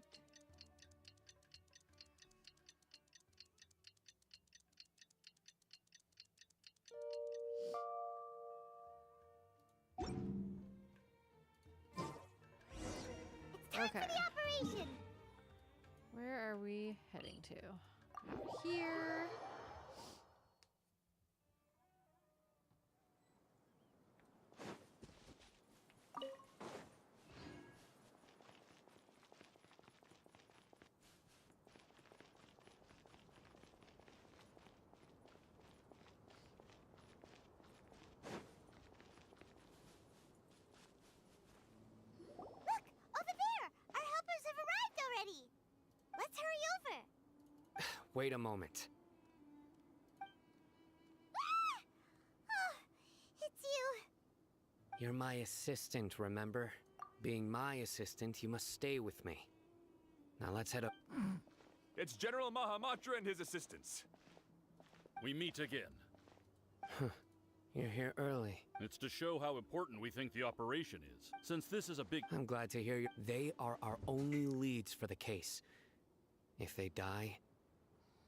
Speaker 1: Okay.
Speaker 8: Operation.
Speaker 1: Where are we heading to? Out here.
Speaker 8: Look, over there. Our helpers have arrived already. Let's hurry over.
Speaker 10: Wait a moment.
Speaker 8: Oh, it's you.
Speaker 10: You're my assistant, remember? Being my assistant, you must stay with me. Now let's head up.
Speaker 12: It's General Mahamatra and his assistants.
Speaker 13: We meet again.
Speaker 10: You're here early.
Speaker 13: It's to show how important we think the operation is. Since this is a big...
Speaker 10: I'm glad to hear you. They are our only leads for the case. If they die,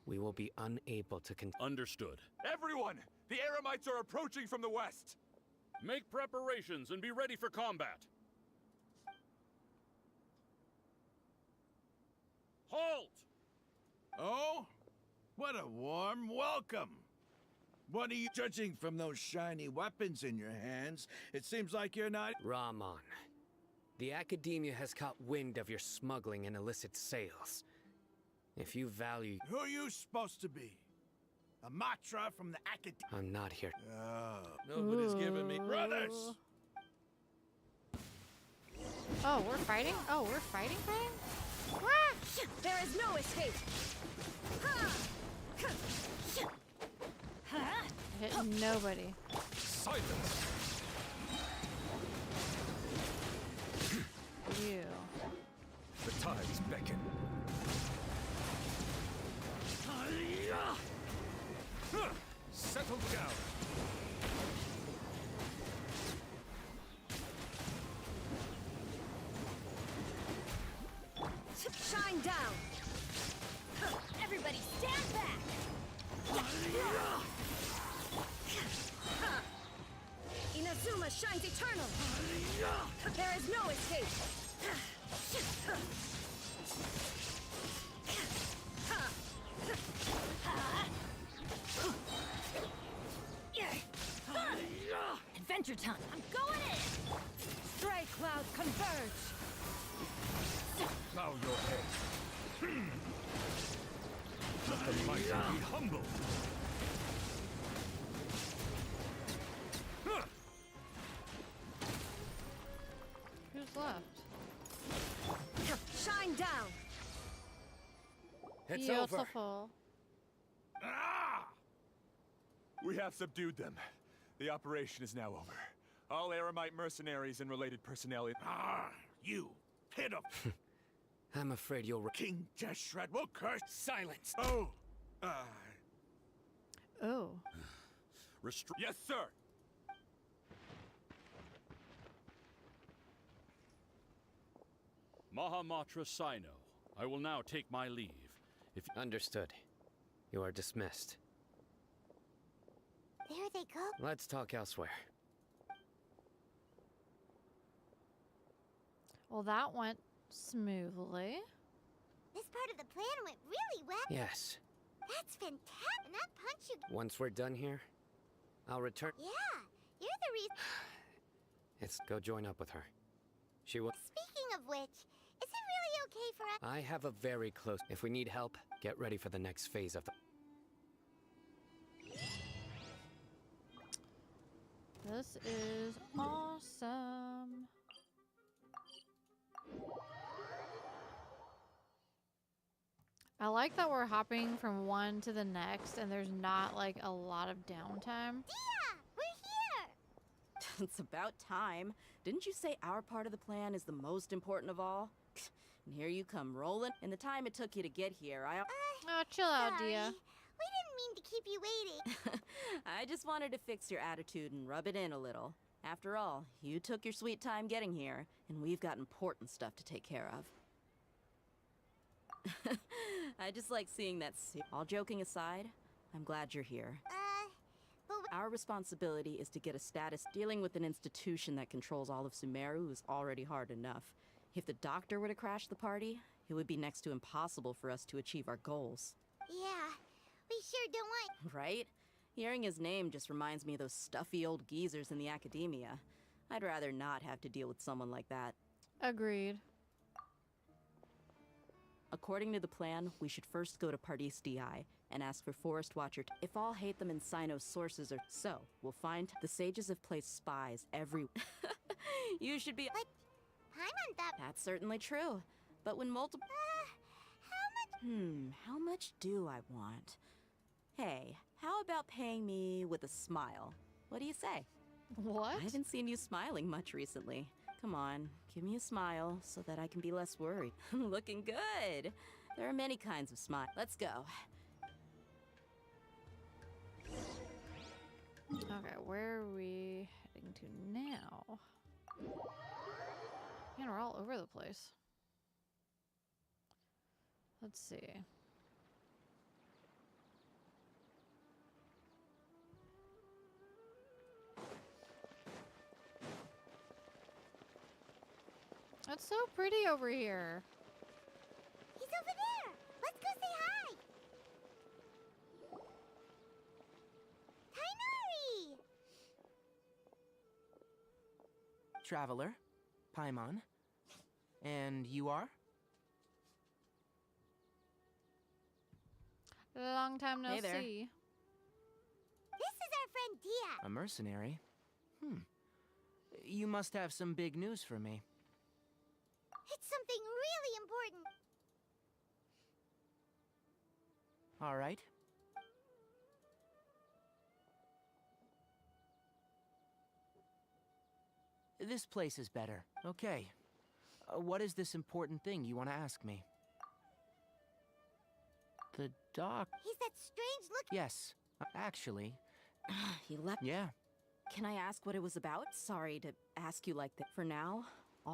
Speaker 10: we will be unable to
Speaker 13: Understood.
Speaker 12: Everyone! The Eremites are approaching from the west!
Speaker 13: Make preparations and be ready for combat. Halt!
Speaker 5: Oh? What a warm welcome! What are you judging from those shiny weapons in your hands? It seems like you're not...
Speaker 10: Rahman, the Academia has caught wind of your smuggling and illicit sales. If you value...
Speaker 5: Who are you supposed to be? A Matra from the Academia?
Speaker 10: I'm not here.
Speaker 5: Oh, nobody's giving me... Brothers!
Speaker 1: Oh, we're fighting? Oh, we're fighting?
Speaker 2: There is no escape.
Speaker 1: I hit nobody.
Speaker 12: Silence!
Speaker 1: You.
Speaker 12: The tides beckon. Settle down.
Speaker 2: Shine down. Everybody stand back. Inazuma shines eternal. There is no escape. Adventure time. I'm going in. Stray clouds converge.
Speaker 12: Bow your head. Let the mighty be humble.
Speaker 1: Who's left?
Speaker 2: Shine down.
Speaker 10: It's over.
Speaker 1: Beautiful.
Speaker 12: We have subdued them. The operation is now over. All Eremite mercenaries and related personnel...
Speaker 5: You pitiful...
Speaker 10: I'm afraid you'll...
Speaker 5: King Jeshred will curse...
Speaker 10: Silence!
Speaker 5: Oh!
Speaker 1: Oh.
Speaker 12: Yes, sir!
Speaker 13: Mahamatra Sino, I will now take my leave. If
Speaker 10: Understood. You are dismissed.
Speaker 8: There they go.
Speaker 10: Let's talk elsewhere.
Speaker 1: Well, that went smoothly.
Speaker 8: This part of the plan went really well.
Speaker 10: Yes.
Speaker 8: That's fantastic. And that punch you...
Speaker 10: Once we're done here, I'll return...
Speaker 8: Yeah, you're the reason...
Speaker 10: Let's go join up with her. She will...
Speaker 8: Speaking of which, is it really okay for us...
Speaker 10: I have a very close... If we need help, get ready for the next phase of the...
Speaker 1: This is awesome. I like that we're hopping from one to the next and there's not like a lot of downtime.
Speaker 8: Yeah, we're here!
Speaker 4: It's about time. Didn't you say our part of the plan is the most important of all? And here you come rolling. In the time it took you to get here,
Speaker 1: Oh, chill out,
Speaker 8: Sorry.
Speaker 1: Dia.
Speaker 8: We didn't mean to keep you waiting.
Speaker 4: I just wanted to fix your attitude and rub it in a little. After all, you took your sweet time getting here, and we've got important stuff to take care of. I just like seeing that. All joking aside, I'm glad you're here.
Speaker 8: But
Speaker 4: Our responsibility is to get a status. Dealing with an institution that controls all of Sumeru is already hard enough. If the doctor were to crash the party, it would be next to impossible for us to achieve our goals.
Speaker 8: yeah, we sure don't want.
Speaker 4: Right? Hearing his name just reminds me of those stuffy old geezers in the academia. I'd rather not have to deal with someone like that.
Speaker 1: Agreed.
Speaker 4: According to the plan, we should first go to Pardis DI and ask for Forest Watcher. If all hate them and Sino's sources are so, we'll find the sages have placed spies every. You should be.
Speaker 8: But Paimon thought.
Speaker 4: That's certainly true. But when multiple.
Speaker 8: How much?
Speaker 4: How much do I want? Hey, how about paying me with a smile? What do you say?
Speaker 1: What?
Speaker 4: I haven't seen you smiling much recently. Come on, give me a smile so that I can be less worried. Looking good. There are many kinds of smile. Let's go.
Speaker 1: Okay, where are we heading to now? Man, we're all over the place. Let's see. It's so pretty over here.
Speaker 8: He's over there. Let's go say hi. Tainari!
Speaker 6: Traveler, Paimon. And you are?
Speaker 1: Long time no
Speaker 4: Hey there.
Speaker 1: see.
Speaker 8: This is our friend Dia.
Speaker 6: A mercenary? You must have some big news for me.
Speaker 8: It's something really important.
Speaker 6: All right. This place is better. Okay. What is this important thing you want to ask me? The doc...
Speaker 8: He's that strange look.
Speaker 6: Yes. Actually,
Speaker 4: He left.
Speaker 6: yeah.
Speaker 4: Can I ask what it was about? Sorry to ask you like that. For now,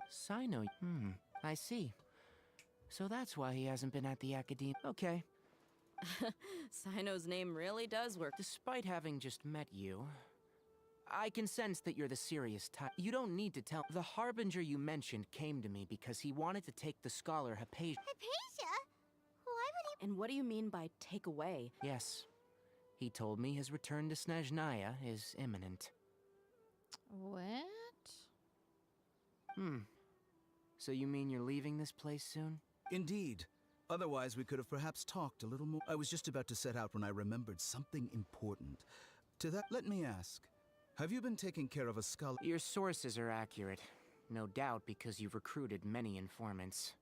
Speaker 6: Sino... I see. So that's why he hasn't been at the academy. Okay.
Speaker 4: Sino's name really does work.
Speaker 6: Despite having just met you, I can sense that you're the serious type. You don't need to tell. The Harbinger you mentioned came to me because he wanted to take the scholar Hypatia.
Speaker 8: Hypatia? Why would he?
Speaker 4: And what do you mean by take away?
Speaker 6: Yes. He told me his return to Snezhnaya is imminent.
Speaker 1: What?
Speaker 6: So you mean you're leaving this place soon?
Speaker 14: Indeed. Otherwise, we could have perhaps talked a little more. I was just about to set out when I remembered something important. To that, let me ask. Have you been taking care of a skull?
Speaker 6: Your sources are accurate. No doubt because you've recruited many informants.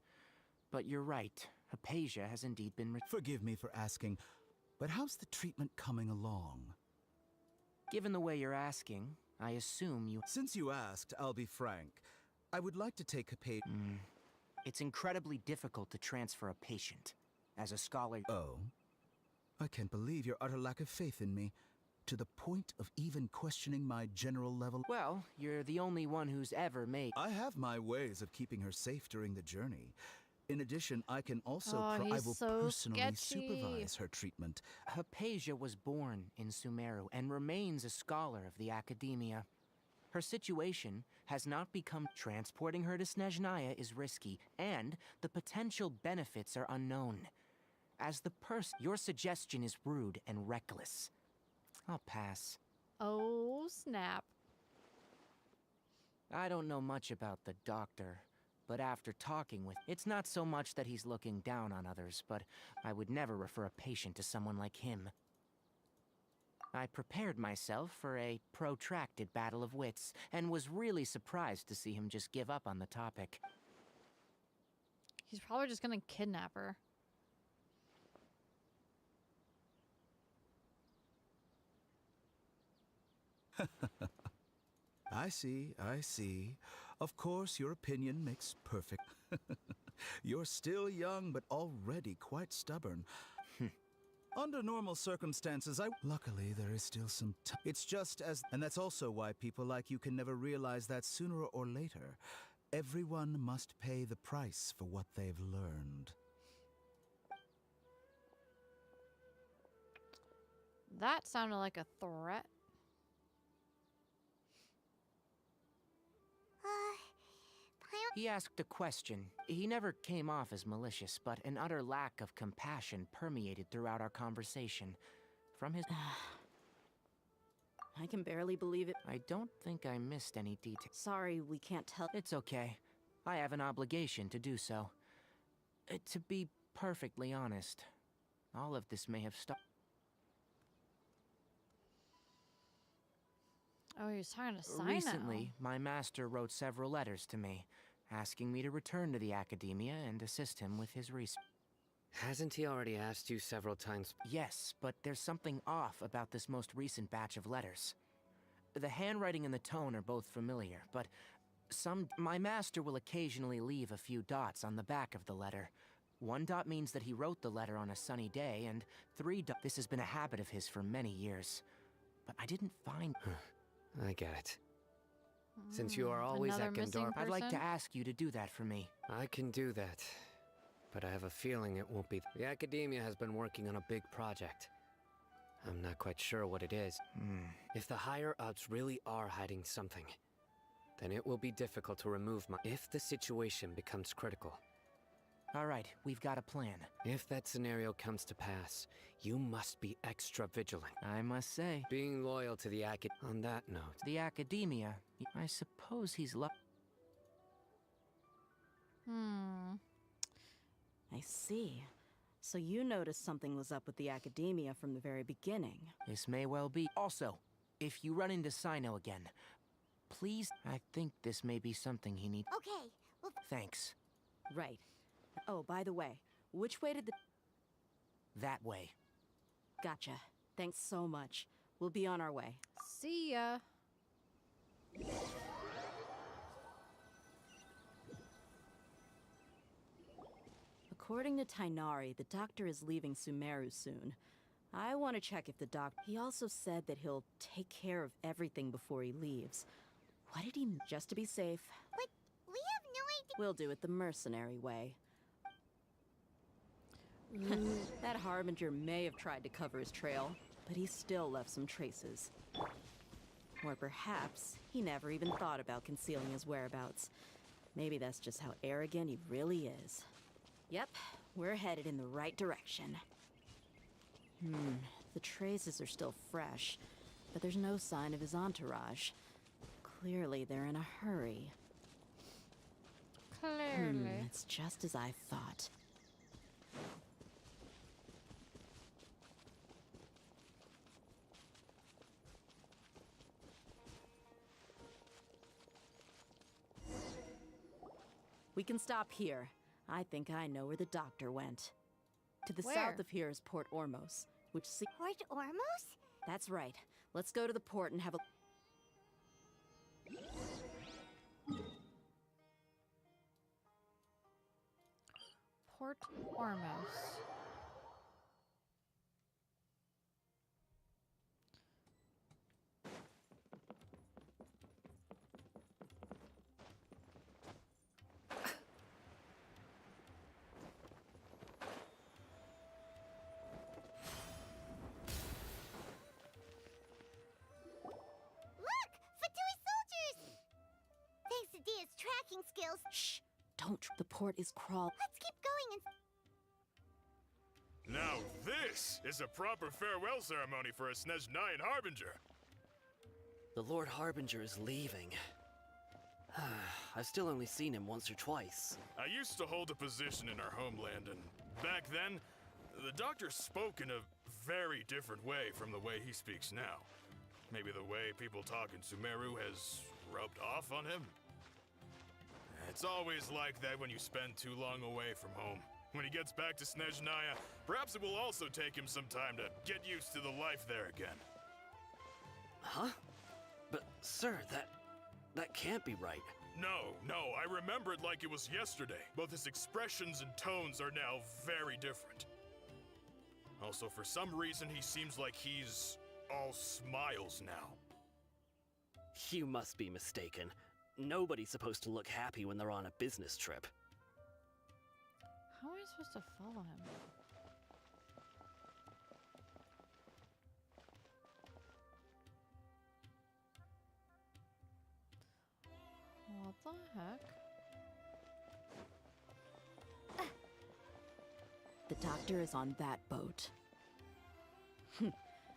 Speaker 6: But you're right. Hypatia has indeed been...
Speaker 14: Forgive me for asking, but how's the treatment coming along?
Speaker 6: Given the way you're asking, I assume you...
Speaker 14: Since you asked, I'll be frank. I would like to take Hypatia...
Speaker 6: It's incredibly difficult to transfer a patient. As a scholar...
Speaker 14: Oh? I can't believe your utter lack of faith in me, to the point of even questioning my general level...
Speaker 6: Well, you're the only one who's ever made...
Speaker 14: I have my ways of keeping her safe during the journey. In addition, I can also...
Speaker 1: Oh,
Speaker 14: I
Speaker 1: he's
Speaker 14: will
Speaker 1: so
Speaker 14: personally
Speaker 1: sketchy.
Speaker 14: supervise her treatment.
Speaker 6: Hypatia was born in Sumeru and remains a scholar of the academia. Her situation has not become... Transporting her to Snezhnaya is risky, and the potential benefits are unknown. As the person... Your suggestion is rude and reckless. I'll pass.
Speaker 1: Oh, snap.
Speaker 6: I don't know much about the doctor, but after talking with... It's not so much that he's looking down on others, but I would never refer a patient to someone like him. I prepared myself for a protracted battle of wits, and was really surprised to see him just give up on the topic.
Speaker 1: He's probably just gonna kidnap her.
Speaker 14: I see, I see. Of course, your opinion makes perfect. You're still young, but already quite stubborn. Under normal circumstances, Luckily, there is still some time. It's just as... And that's also why people like you can never realize that sooner or later, everyone must pay the price for what they've learned.
Speaker 1: That sounded like a threat.
Speaker 15: He asked a question. He never came off as malicious, but an utter lack of compassion permeated throughout our conversation. From his...
Speaker 4: I can barely believe it.
Speaker 15: I don't think I missed any details.
Speaker 4: Sorry, we can't tell.
Speaker 15: It's okay. I have an obligation to do so. To be perfectly honest, all of this may have stopped.
Speaker 1: Oh, he was talking to Sino.
Speaker 15: Recently, my master wrote several letters to me, asking me to return to the Academia and assist him with his research.
Speaker 10: Hasn't he already asked you several times?
Speaker 15: Yes, but there's something off about this most recent batch of letters. The handwriting and the tone are both familiar, but my master will occasionally leave a few dots on the back of the letter. 1 dot means that he wrote the letter on a sunny day, and 3 dots... This has been a habit of his for many years. But I didn't find...
Speaker 10: I get it. Since you are always at Gandor,
Speaker 15: I'd like to ask you to do that for me.
Speaker 10: I can do that. But I have a feeling it won't be. The Academia has been working on a big project. I'm not quite sure what it is. If the higher-ups really are hiding something, then it will be difficult to remove my... If the situation becomes critical.
Speaker 15: All right, we've got a plan.
Speaker 10: If that scenario comes to pass, you must be extra vigilant.
Speaker 15: I must say.
Speaker 10: Being loyal to the On that note...
Speaker 15: The Academia, I suppose he's
Speaker 4: I see. So you noticed something was up with the Academia from the very beginning.
Speaker 15: This may well be. Also, if you run into Sino again, please... I think this may be something he needs...
Speaker 8: Okay, well...
Speaker 15: Thanks.
Speaker 4: Right. Oh, by the way, which way did the...
Speaker 15: That way.
Speaker 4: Gotcha. Thanks so much. We'll be on our way.
Speaker 1: See ya.
Speaker 4: According to Tainari, the doctor is leaving Sumeru soon. I want to check if the He also said that he'll take care of everything before he leaves. What did he... Just to be safe.
Speaker 8: But we have no idea...
Speaker 4: We'll do it the mercenary way. That Harbinger may have tried to cover his trail, but he still left some traces. Or perhaps he never even thought about concealing his whereabouts. Maybe that's just how arrogant he really is. Yep, we're headed in the right direction. The traces are still fresh, but there's no sign of his entourage. Clearly they're in a hurry.
Speaker 1: Clearly.
Speaker 4: It's just as I thought. We can stop here. I think I know where the doctor went. To the south of here is Port Ormos, which...
Speaker 8: Port Ormos?
Speaker 4: That's right. Let's go to the port and have a...
Speaker 1: Port Ormos.
Speaker 8: Tracking skills.
Speaker 4: Shh! Don't. The port is crawl.
Speaker 8: Let's keep going and...
Speaker 12: Now this is a proper farewell ceremony for a Snezhnayan Harbinger.
Speaker 16: The Lord Harbinger is leaving. I've still only seen him once or twice.
Speaker 12: I used to hold a position in our homeland, and back then, the doctor spoke in a very different way from the way he speaks now. Maybe the way people talk in Sumeru has rubbed off on him. It's always like that when you spend too long away from home. When he gets back to Snezhnaya, perhaps it will also take him some time to get used to the life there again.
Speaker 16: Huh? But, sir, that can't be right.
Speaker 12: No, I remember it like it was yesterday. Both his expressions and tones are now very different. Also, for some reason, he seems like he's all smiles now.
Speaker 16: You must be mistaken. Nobody's supposed to look happy when they're on a business trip.
Speaker 1: How am I supposed to follow him? What the heck?
Speaker 4: The doctor is on that boat.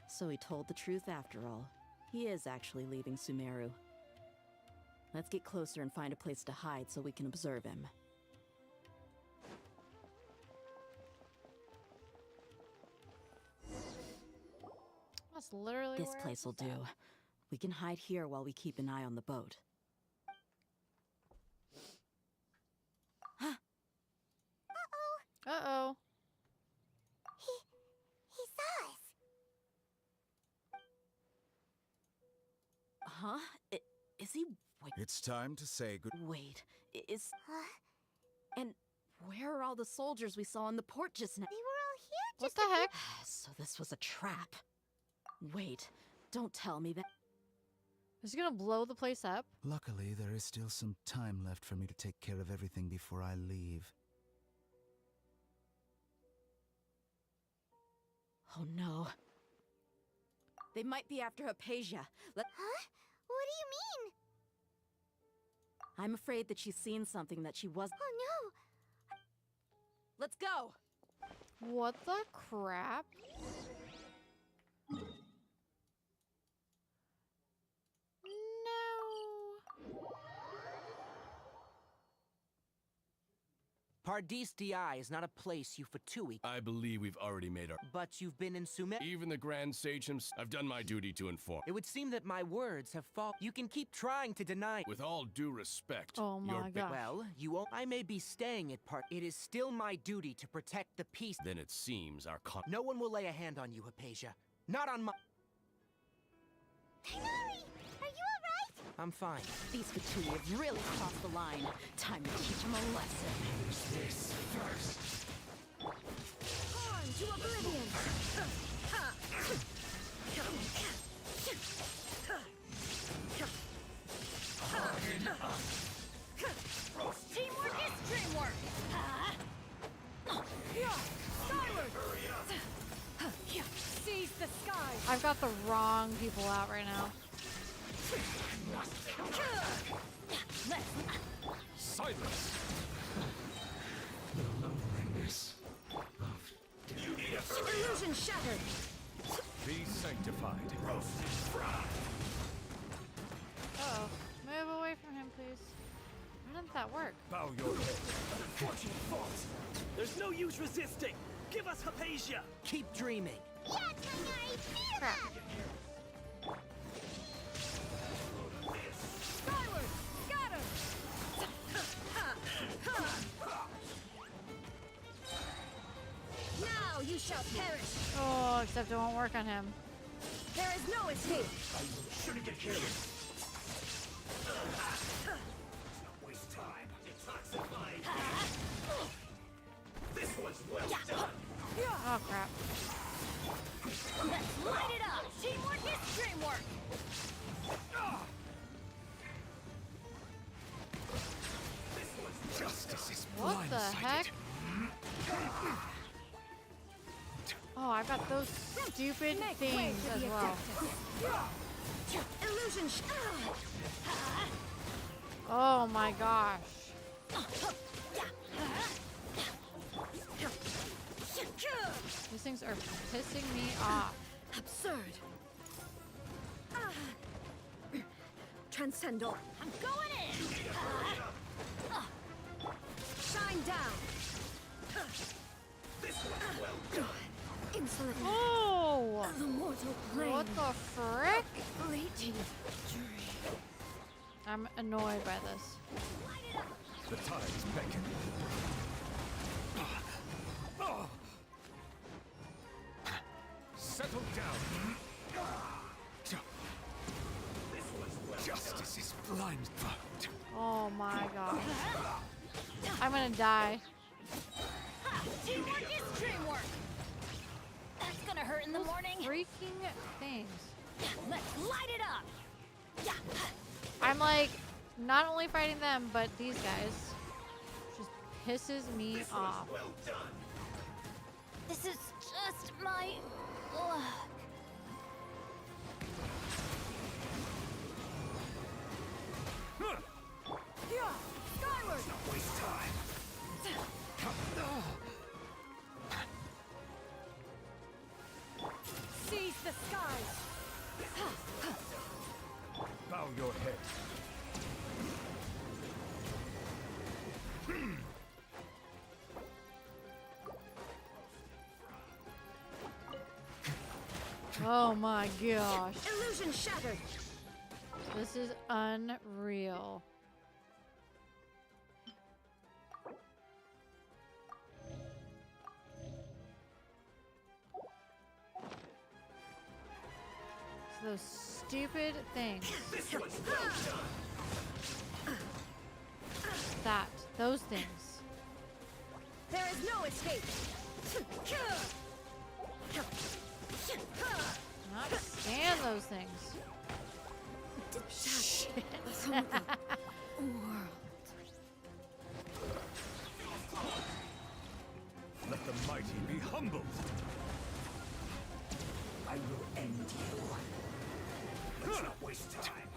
Speaker 4: So he told the truth after all. He is actually leaving Sumeru. Let's get closer and find a place to hide so we can observe him.
Speaker 1: That's literally
Speaker 4: This
Speaker 1: where
Speaker 4: place will
Speaker 1: it's at.
Speaker 4: do. We can hide here while we keep an eye on the boat.
Speaker 1: Uh-oh.
Speaker 8: He saw us.
Speaker 4: Huh? Is he... Wait.
Speaker 14: It's time to say good...
Speaker 4: Wait. Is... And where are all the soldiers we saw in the port just now?
Speaker 8: They were all here
Speaker 1: What
Speaker 8: just
Speaker 1: the heck?
Speaker 4: So this was a trap. Wait. Don't tell me that...
Speaker 1: Is he gonna blow the place up?
Speaker 14: Luckily, there is still some time left for me to take care of everything before I leave.
Speaker 4: Oh no. They might be after Hypatia.
Speaker 8: Huh? What do you mean?
Speaker 4: I'm afraid that she's seen something that she was...
Speaker 8: Oh
Speaker 4: Let's go!
Speaker 1: What the crap? No.
Speaker 15: Paradis DI is not a place you fatui.
Speaker 17: I believe we've already made our...
Speaker 15: But you've been in Sumer.
Speaker 17: Even the Grand Sage himself. I've done my duty to inform.
Speaker 15: It would seem that my words have fallen. You can keep trying to deny.
Speaker 17: With all due respect,
Speaker 1: Oh my
Speaker 17: your
Speaker 1: gosh.
Speaker 15: Well, you won't. I may be staying at part. It is still my duty to protect the peace.
Speaker 17: Then it seems our con...
Speaker 15: No one will lay a hand on you, Hypatia. Not on my...
Speaker 8: no! Tighnari! Are you alright?
Speaker 15: I'm fine.
Speaker 4: These Fatui have really crossed the line. Time to teach them a lesson.
Speaker 17: This first.
Speaker 2: On to oblivion!
Speaker 3: Teamwork is dreamwork! Seize the sky!
Speaker 1: I've got the wrong people out right now.
Speaker 17: Silence!
Speaker 2: Illusion shattered!
Speaker 17: Be sanctified.
Speaker 1: Uh-oh. Move away from him, please. Why didn't that work?
Speaker 17: Bow your head.
Speaker 18: Unfortunate fault. There's no use resisting. Give us Hypatia.
Speaker 15: Keep dreaming.
Speaker 8: Yeah, Tighnari! Beat him
Speaker 1: Crap.
Speaker 8: up!
Speaker 3: Skyward! Scatter!
Speaker 2: Now you shall perish!
Speaker 1: Oh, except it won't work on him.
Speaker 2: There is no escape!
Speaker 18: Shouldn't get careless. Waste time. Detoxifying. This one's well done.
Speaker 1: Oh, crap.
Speaker 3: Let's light it up! Teamwork is dreamwork!
Speaker 17: Justice is
Speaker 1: What the heck? Oh, I've got those stupid things as well.
Speaker 2: Illusion
Speaker 1: Oh my gosh. These things are pissing me off.
Speaker 2: Absurd! Transcendal!
Speaker 3: I'm going in!
Speaker 2: Shine down! Insolent!
Speaker 1: Oh!
Speaker 2: The mortal plane!
Speaker 1: What the frick?
Speaker 2: Fleeting fury!
Speaker 1: I'm annoyed by this.
Speaker 17: The tides beckon. Settle down.
Speaker 18: This one's
Speaker 1: Oh my gosh. I'm gonna die.
Speaker 3: Teamwork is dreamwork. That's gonna hurt in the morning.
Speaker 1: Freaking things.
Speaker 3: Let's light it up. Yeah.
Speaker 1: I'm like, not only fighting them, but these guys. Just pisses me off.
Speaker 18: Well done.
Speaker 3: This is just my luck. Yeah, skyward.
Speaker 18: Let's not waste time.
Speaker 3: Seize the skies.
Speaker 17: Bow your head.
Speaker 1: Oh my gosh.
Speaker 2: Illusion shattered.
Speaker 1: This is unreal. So those stupid things.
Speaker 18: This one's well done.
Speaker 1: Those things.
Speaker 2: There is no escape.
Speaker 1: Not stand those things. Shit.
Speaker 17: Let the mighty be humbled.
Speaker 18: I will end you. Let's not waste time.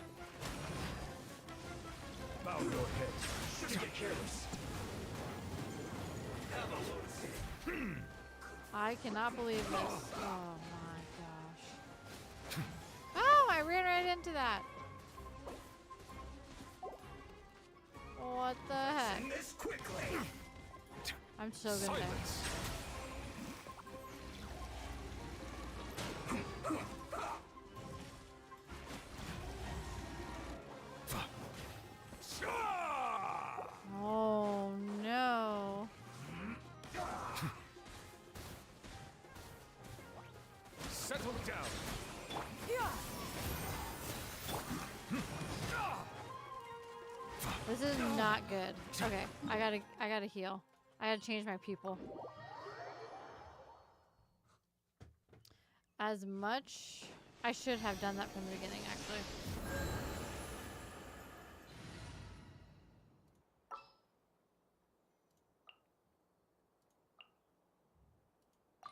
Speaker 17: Bow your head.
Speaker 18: Shouldn't get careless. Have a load.
Speaker 1: I cannot believe this. Oh my gosh. Oh, I ran right into that. What the heck?
Speaker 18: Send this quickly.
Speaker 1: I'm so good at that. Oh no.
Speaker 17: Settle down.
Speaker 1: This is not good. Okay, I gotta heal. I gotta change my people. As much I should have done that from the beginning, actually.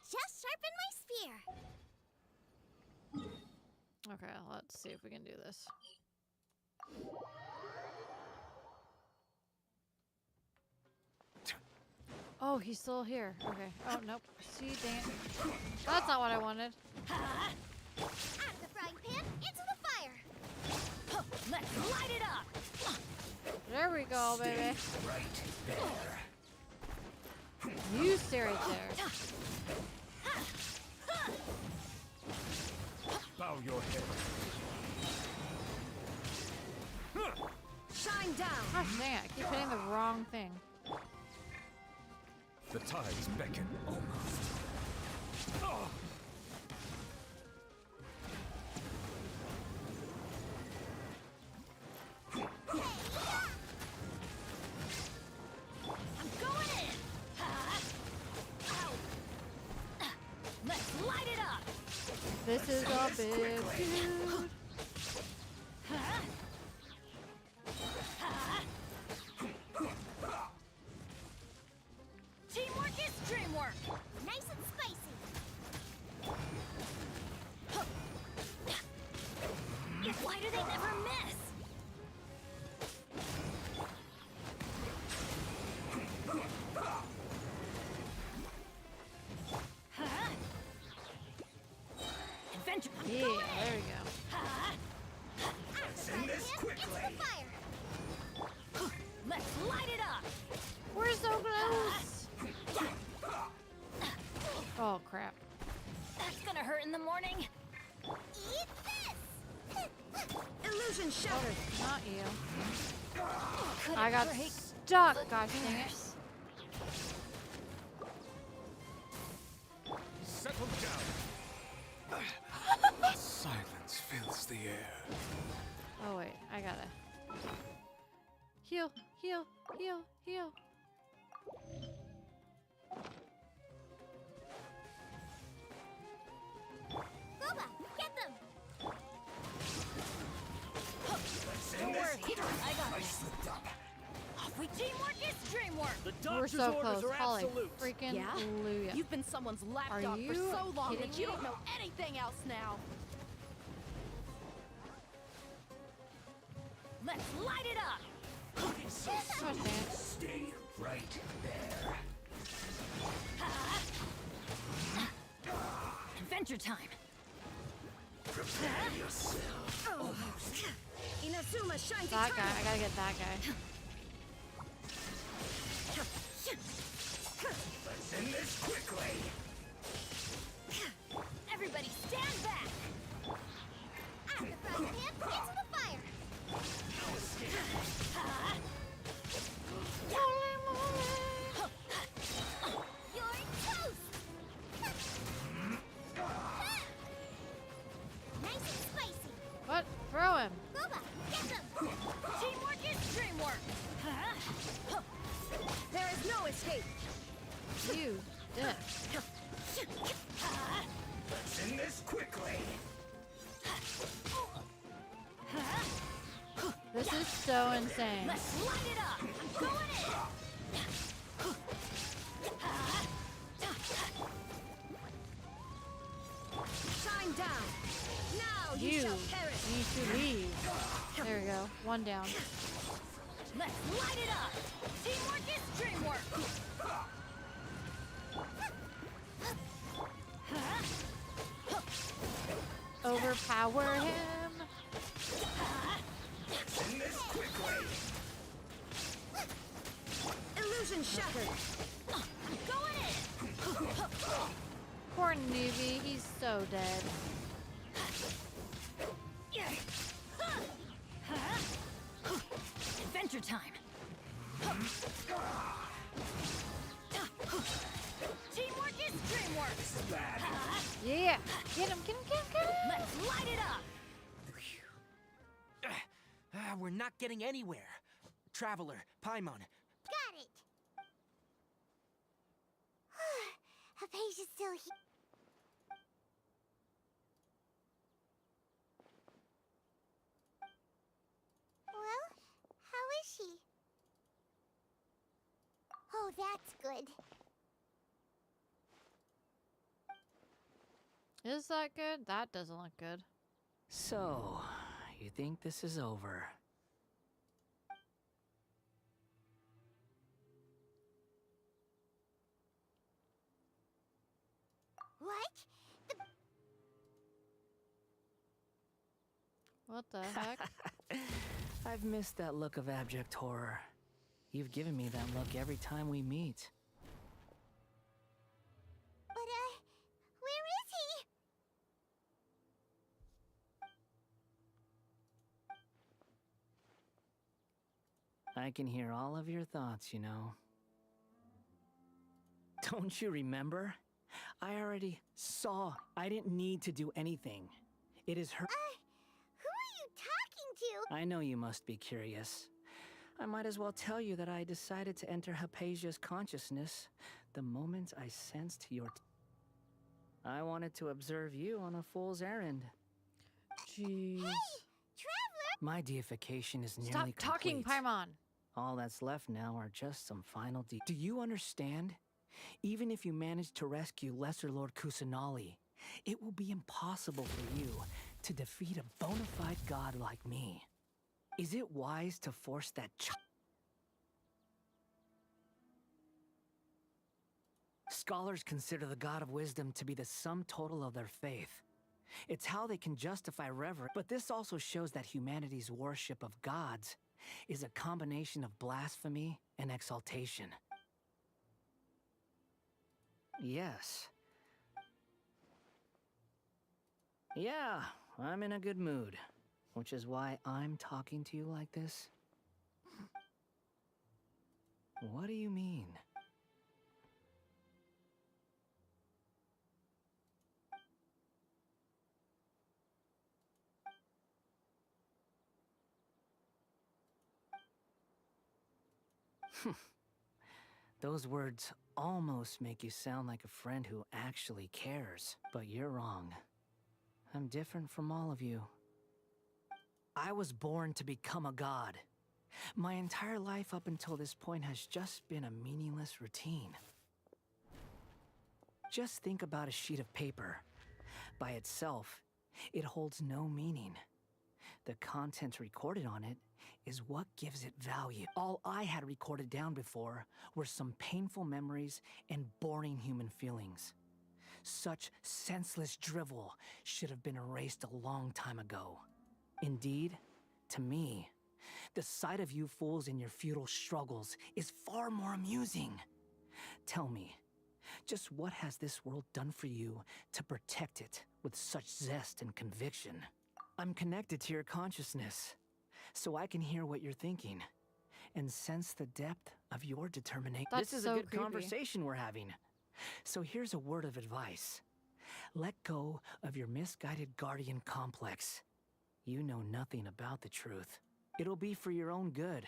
Speaker 8: Just sharpen my spear.
Speaker 1: Okay, let's see if we can do this. Oh, he's still here. Okay. Oh, nope. See, damn. That's not what I wanted.
Speaker 8: Out of the frying pan, into the fire.
Speaker 3: Let's light it up.
Speaker 1: There we go, baby.
Speaker 18: Stay right there.
Speaker 1: You stay right there.
Speaker 17: Bow your head.
Speaker 2: Shine down.
Speaker 1: Gosh dang it. I keep hitting the wrong thing.
Speaker 17: The tides beckon. Almost. Oh.
Speaker 3: I'm going in. Ow. Let's light it up.
Speaker 1: This is a big dude.
Speaker 3: Teamwork is dreamwork.
Speaker 8: Nice and spicy.
Speaker 3: Why do they never miss? Adventure. I'm
Speaker 1: Yeah,
Speaker 3: going
Speaker 1: there
Speaker 3: in.
Speaker 1: we go.
Speaker 18: Send this quickly.
Speaker 3: Let's light it up.
Speaker 1: We're so close. Oh, crap.
Speaker 3: That's gonna hurt in the morning.
Speaker 8: Eat this.
Speaker 2: Illusion shattered.
Speaker 1: Not you.
Speaker 3: Could
Speaker 1: I
Speaker 3: it
Speaker 1: got
Speaker 3: break
Speaker 1: stuck.
Speaker 3: the
Speaker 1: Gosh dang it.
Speaker 3: mirrors?
Speaker 17: Settle down. Silence fills the air.
Speaker 1: Oh, wait. I gotta heal. heal, heal, heal, heal.
Speaker 8: Boba, get them!
Speaker 3: Don't worry, I got this. We teamwork is dreamwork.
Speaker 18: The
Speaker 1: We're
Speaker 18: doctor's
Speaker 1: so
Speaker 18: orders
Speaker 1: close.
Speaker 18: are
Speaker 1: Holy
Speaker 18: absolute.
Speaker 1: freaking
Speaker 11: Yeah?
Speaker 1: hallelujah.
Speaker 11: You've been someone's
Speaker 1: Are
Speaker 11: lapdog for
Speaker 1: you
Speaker 11: so long
Speaker 1: kidding
Speaker 11: that you
Speaker 1: me?
Speaker 11: don't know anything else now.
Speaker 3: Let's light it up.
Speaker 1: Gosh, man.
Speaker 17: Stay right there.
Speaker 3: Adventure time.
Speaker 17: Prepare yourself.
Speaker 3: Almost. Inazuma shines
Speaker 1: That guy.
Speaker 3: eternal.
Speaker 1: I gotta get that guy.
Speaker 17: Let's end this quickly.
Speaker 3: Everybody stand back.
Speaker 8: At the front, Pip! Into the fire!
Speaker 17: No escape.
Speaker 8: You're toast! Nice and spicy!
Speaker 1: What? Throw him.
Speaker 8: Boba, get them!
Speaker 3: Teamwork is dreamwork. There is no escape.
Speaker 1: You dick.
Speaker 17: Let's end this quickly.
Speaker 1: This is so insane.
Speaker 3: Let's light it up. I'm going in. Shine down. Now you,
Speaker 1: You
Speaker 3: shall perish.
Speaker 1: need to leave. There we go. One down.
Speaker 3: Let's light it up. Teamwork is dreamwork.
Speaker 1: Overpower him.
Speaker 17: Let's end this quickly.
Speaker 3: Illusion shattered. I'm going in.
Speaker 1: Poor newbie. He's so dead.
Speaker 3: Adventure time. Teamwork is dreamwork.
Speaker 1: Yeah. Get him, get him, get him, get him.
Speaker 3: Let's light it up.
Speaker 15: We're not getting anywhere. Traveler, Paimon,
Speaker 8: Got it! Hypatia's still here. Well, how is she? Oh, that's good.
Speaker 1: Is that good? That doesn't look good.
Speaker 15: So, you think this is over?
Speaker 8: What?
Speaker 1: What the heck?
Speaker 15: I've missed that look of abject horror. You've given me that look every time we meet.
Speaker 8: But, where is he?
Speaker 15: I can hear all of your thoughts, you know. Don't you remember? I already saw. I didn't need to do anything. It is her.
Speaker 8: Who are you talking to?
Speaker 15: I know you must be curious. I might as well tell you that I decided to enter Hypatia's consciousness the moment I sensed your. I wanted to observe you on a fool's errand.
Speaker 1: Jeez.
Speaker 8: Traveler!
Speaker 15: My deification is nearly
Speaker 1: Stop
Speaker 15: complete.
Speaker 1: talking, Paimon.
Speaker 15: All that's left now are just some final Do you understand? Even if you manage to rescue Lesser Lord Kusanali, it will be impossible for you to defeat a bona fide god like me. Is it wise to force that Scholars consider the God of Wisdom to be the sum total of their faith. It's how they can justify reverence, but this also shows that humanity's worship of gods is a combination of blasphemy and exaltation. Yes. Yeah, I'm in a good mood, which is why I'm talking to you like this. What do you mean? Those words almost make you sound like a friend who actually cares. But you're wrong. I'm different from all of you. I was born to become a god. My entire life up until this point has just been a meaningless routine. Just think about a sheet of paper. By itself, it holds no meaning. The content recorded on it is what gives it value. All I had recorded down before were some painful memories and boring human feelings. Such senseless drivel should have been erased a long time ago. Indeed, to me, the sight of you fools in your futile struggles is far more amusing. Tell me, just what has this world done for you to protect it with such zest and conviction? I'm connected to your consciousness, so I can hear what you're thinking and sense the depth of your determination.
Speaker 1: That's
Speaker 15: This is
Speaker 1: so
Speaker 15: a good
Speaker 1: creepy.
Speaker 15: conversation we're having. So here's a word of advice. Let go of your misguided guardian complex. You know nothing about the truth. It'll be for your own good,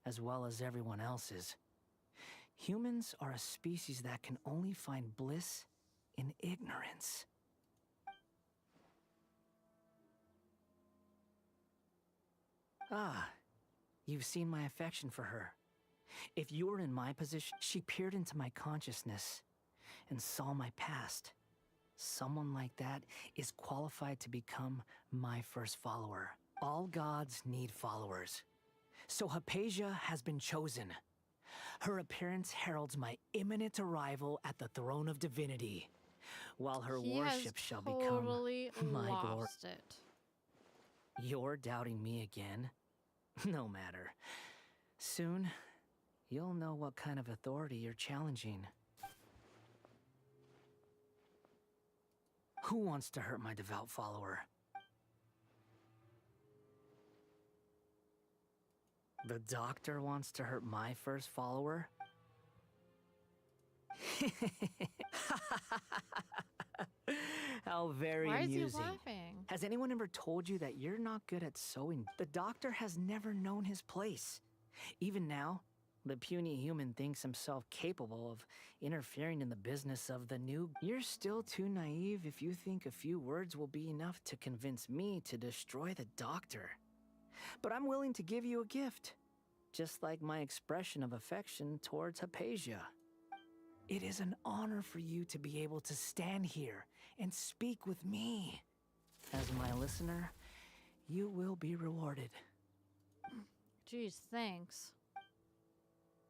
Speaker 15: as well as everyone else's. Humans are a species that can only find bliss in ignorance. Ah, you've seen my affection for her. If you were in my position, she peered into my consciousness and saw my past. Someone like that is qualified to become my first follower. All gods need followers. So Hypatia has been chosen. Her appearance heralds my imminent arrival at the throne of divinity, while her
Speaker 1: He
Speaker 15: worship
Speaker 1: has
Speaker 15: shall
Speaker 1: totally
Speaker 15: become my glory.
Speaker 1: lost it.
Speaker 15: You're doubting me again? No matter. Soon, you'll know what kind of authority you're challenging. Who wants to hurt my devout follower? The doctor wants to hurt my first follower? How very
Speaker 1: Why is he
Speaker 15: amusing.
Speaker 1: laughing?
Speaker 15: Has anyone ever told you that you're not good at sewing? The doctor has never known his place. Even now, the puny human thinks himself capable of interfering in the business of the new. You're still too naive if you think a few words will be enough to convince me to destroy the doctor. But I'm willing to give you a gift, just like my expression of affection towards Hypatia. It is an honor for you to be able to stand here and speak with me. As my listener, you will be rewarded.
Speaker 1: Jeez, thanks.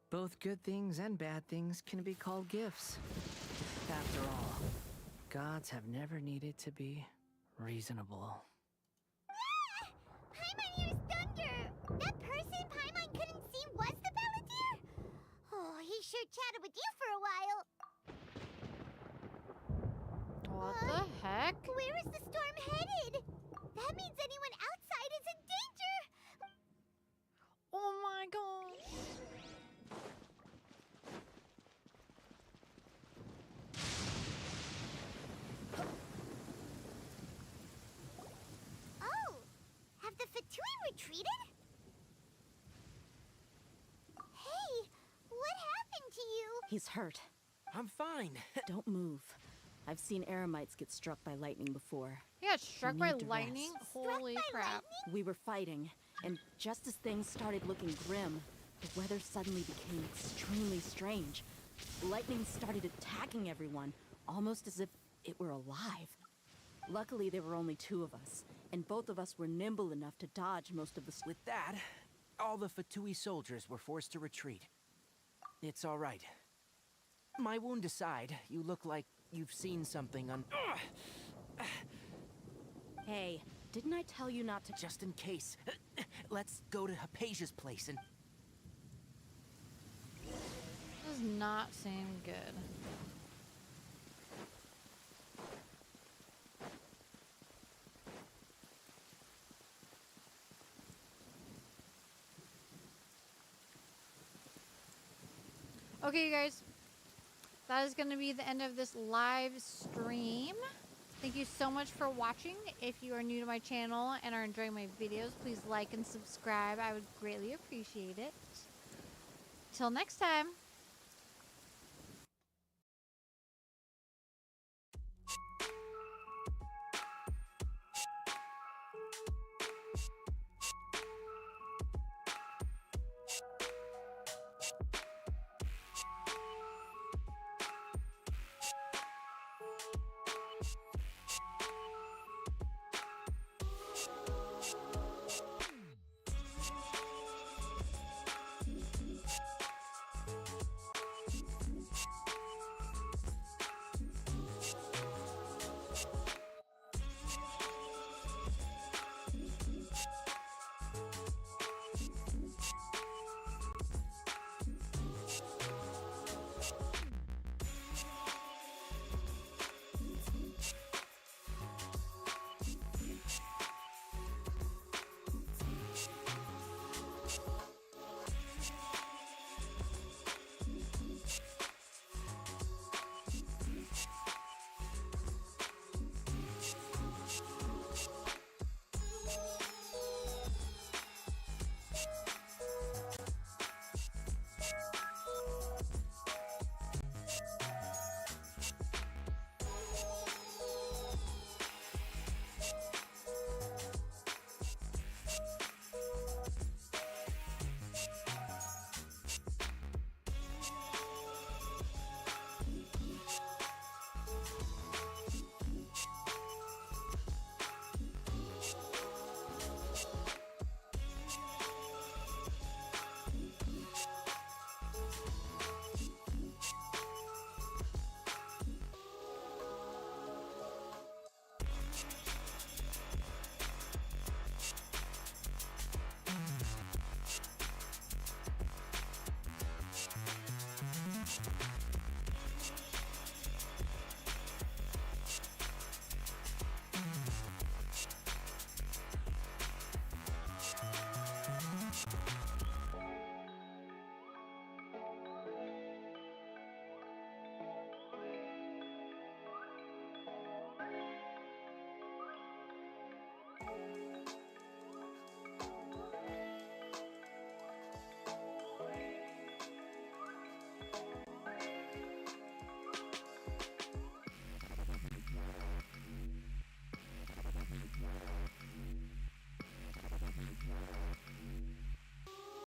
Speaker 15: Both good things and bad things can be called gifts. After all, gods have never needed to be reasonable.
Speaker 8: Paimon hears thunder! That person Paimon couldn't see was the Palantir? Oh, he sure chatted with you for a while.
Speaker 1: What the heck?
Speaker 8: Where is the storm headed? That means anyone outside is in danger!
Speaker 1: Oh my gosh.
Speaker 8: Oh! Have the Fatui retreated? Hey! What happened to you?
Speaker 4: He's hurt.
Speaker 15: I'm fine.
Speaker 4: Don't move. I've seen eremites get struck by lightning before.
Speaker 1: He got struck
Speaker 4: You
Speaker 1: by
Speaker 4: need to
Speaker 1: lightning?
Speaker 4: rest.
Speaker 1: Holy crap.
Speaker 4: We were fighting, and just as things started looking grim, the weather suddenly became extremely strange. Lightning started attacking everyone, almost as if it were alive. Luckily, there were only two of us, and both of us were nimble enough to dodge most of the...
Speaker 15: With that, all the Fatui soldiers were forced to retreat. It's all right. My wound aside, you look like you've seen something on...
Speaker 4: Hey, didn't I tell you not to...
Speaker 15: Just in case, let's go to Hypatia's place and...
Speaker 1: This does not seem good. Okay, you guys. That is going to be the end of this live stream. Thank you so much for watching. If you are new to my channel and are enjoying my videos, please like and subscribe. I would greatly appreciate it. Till next time.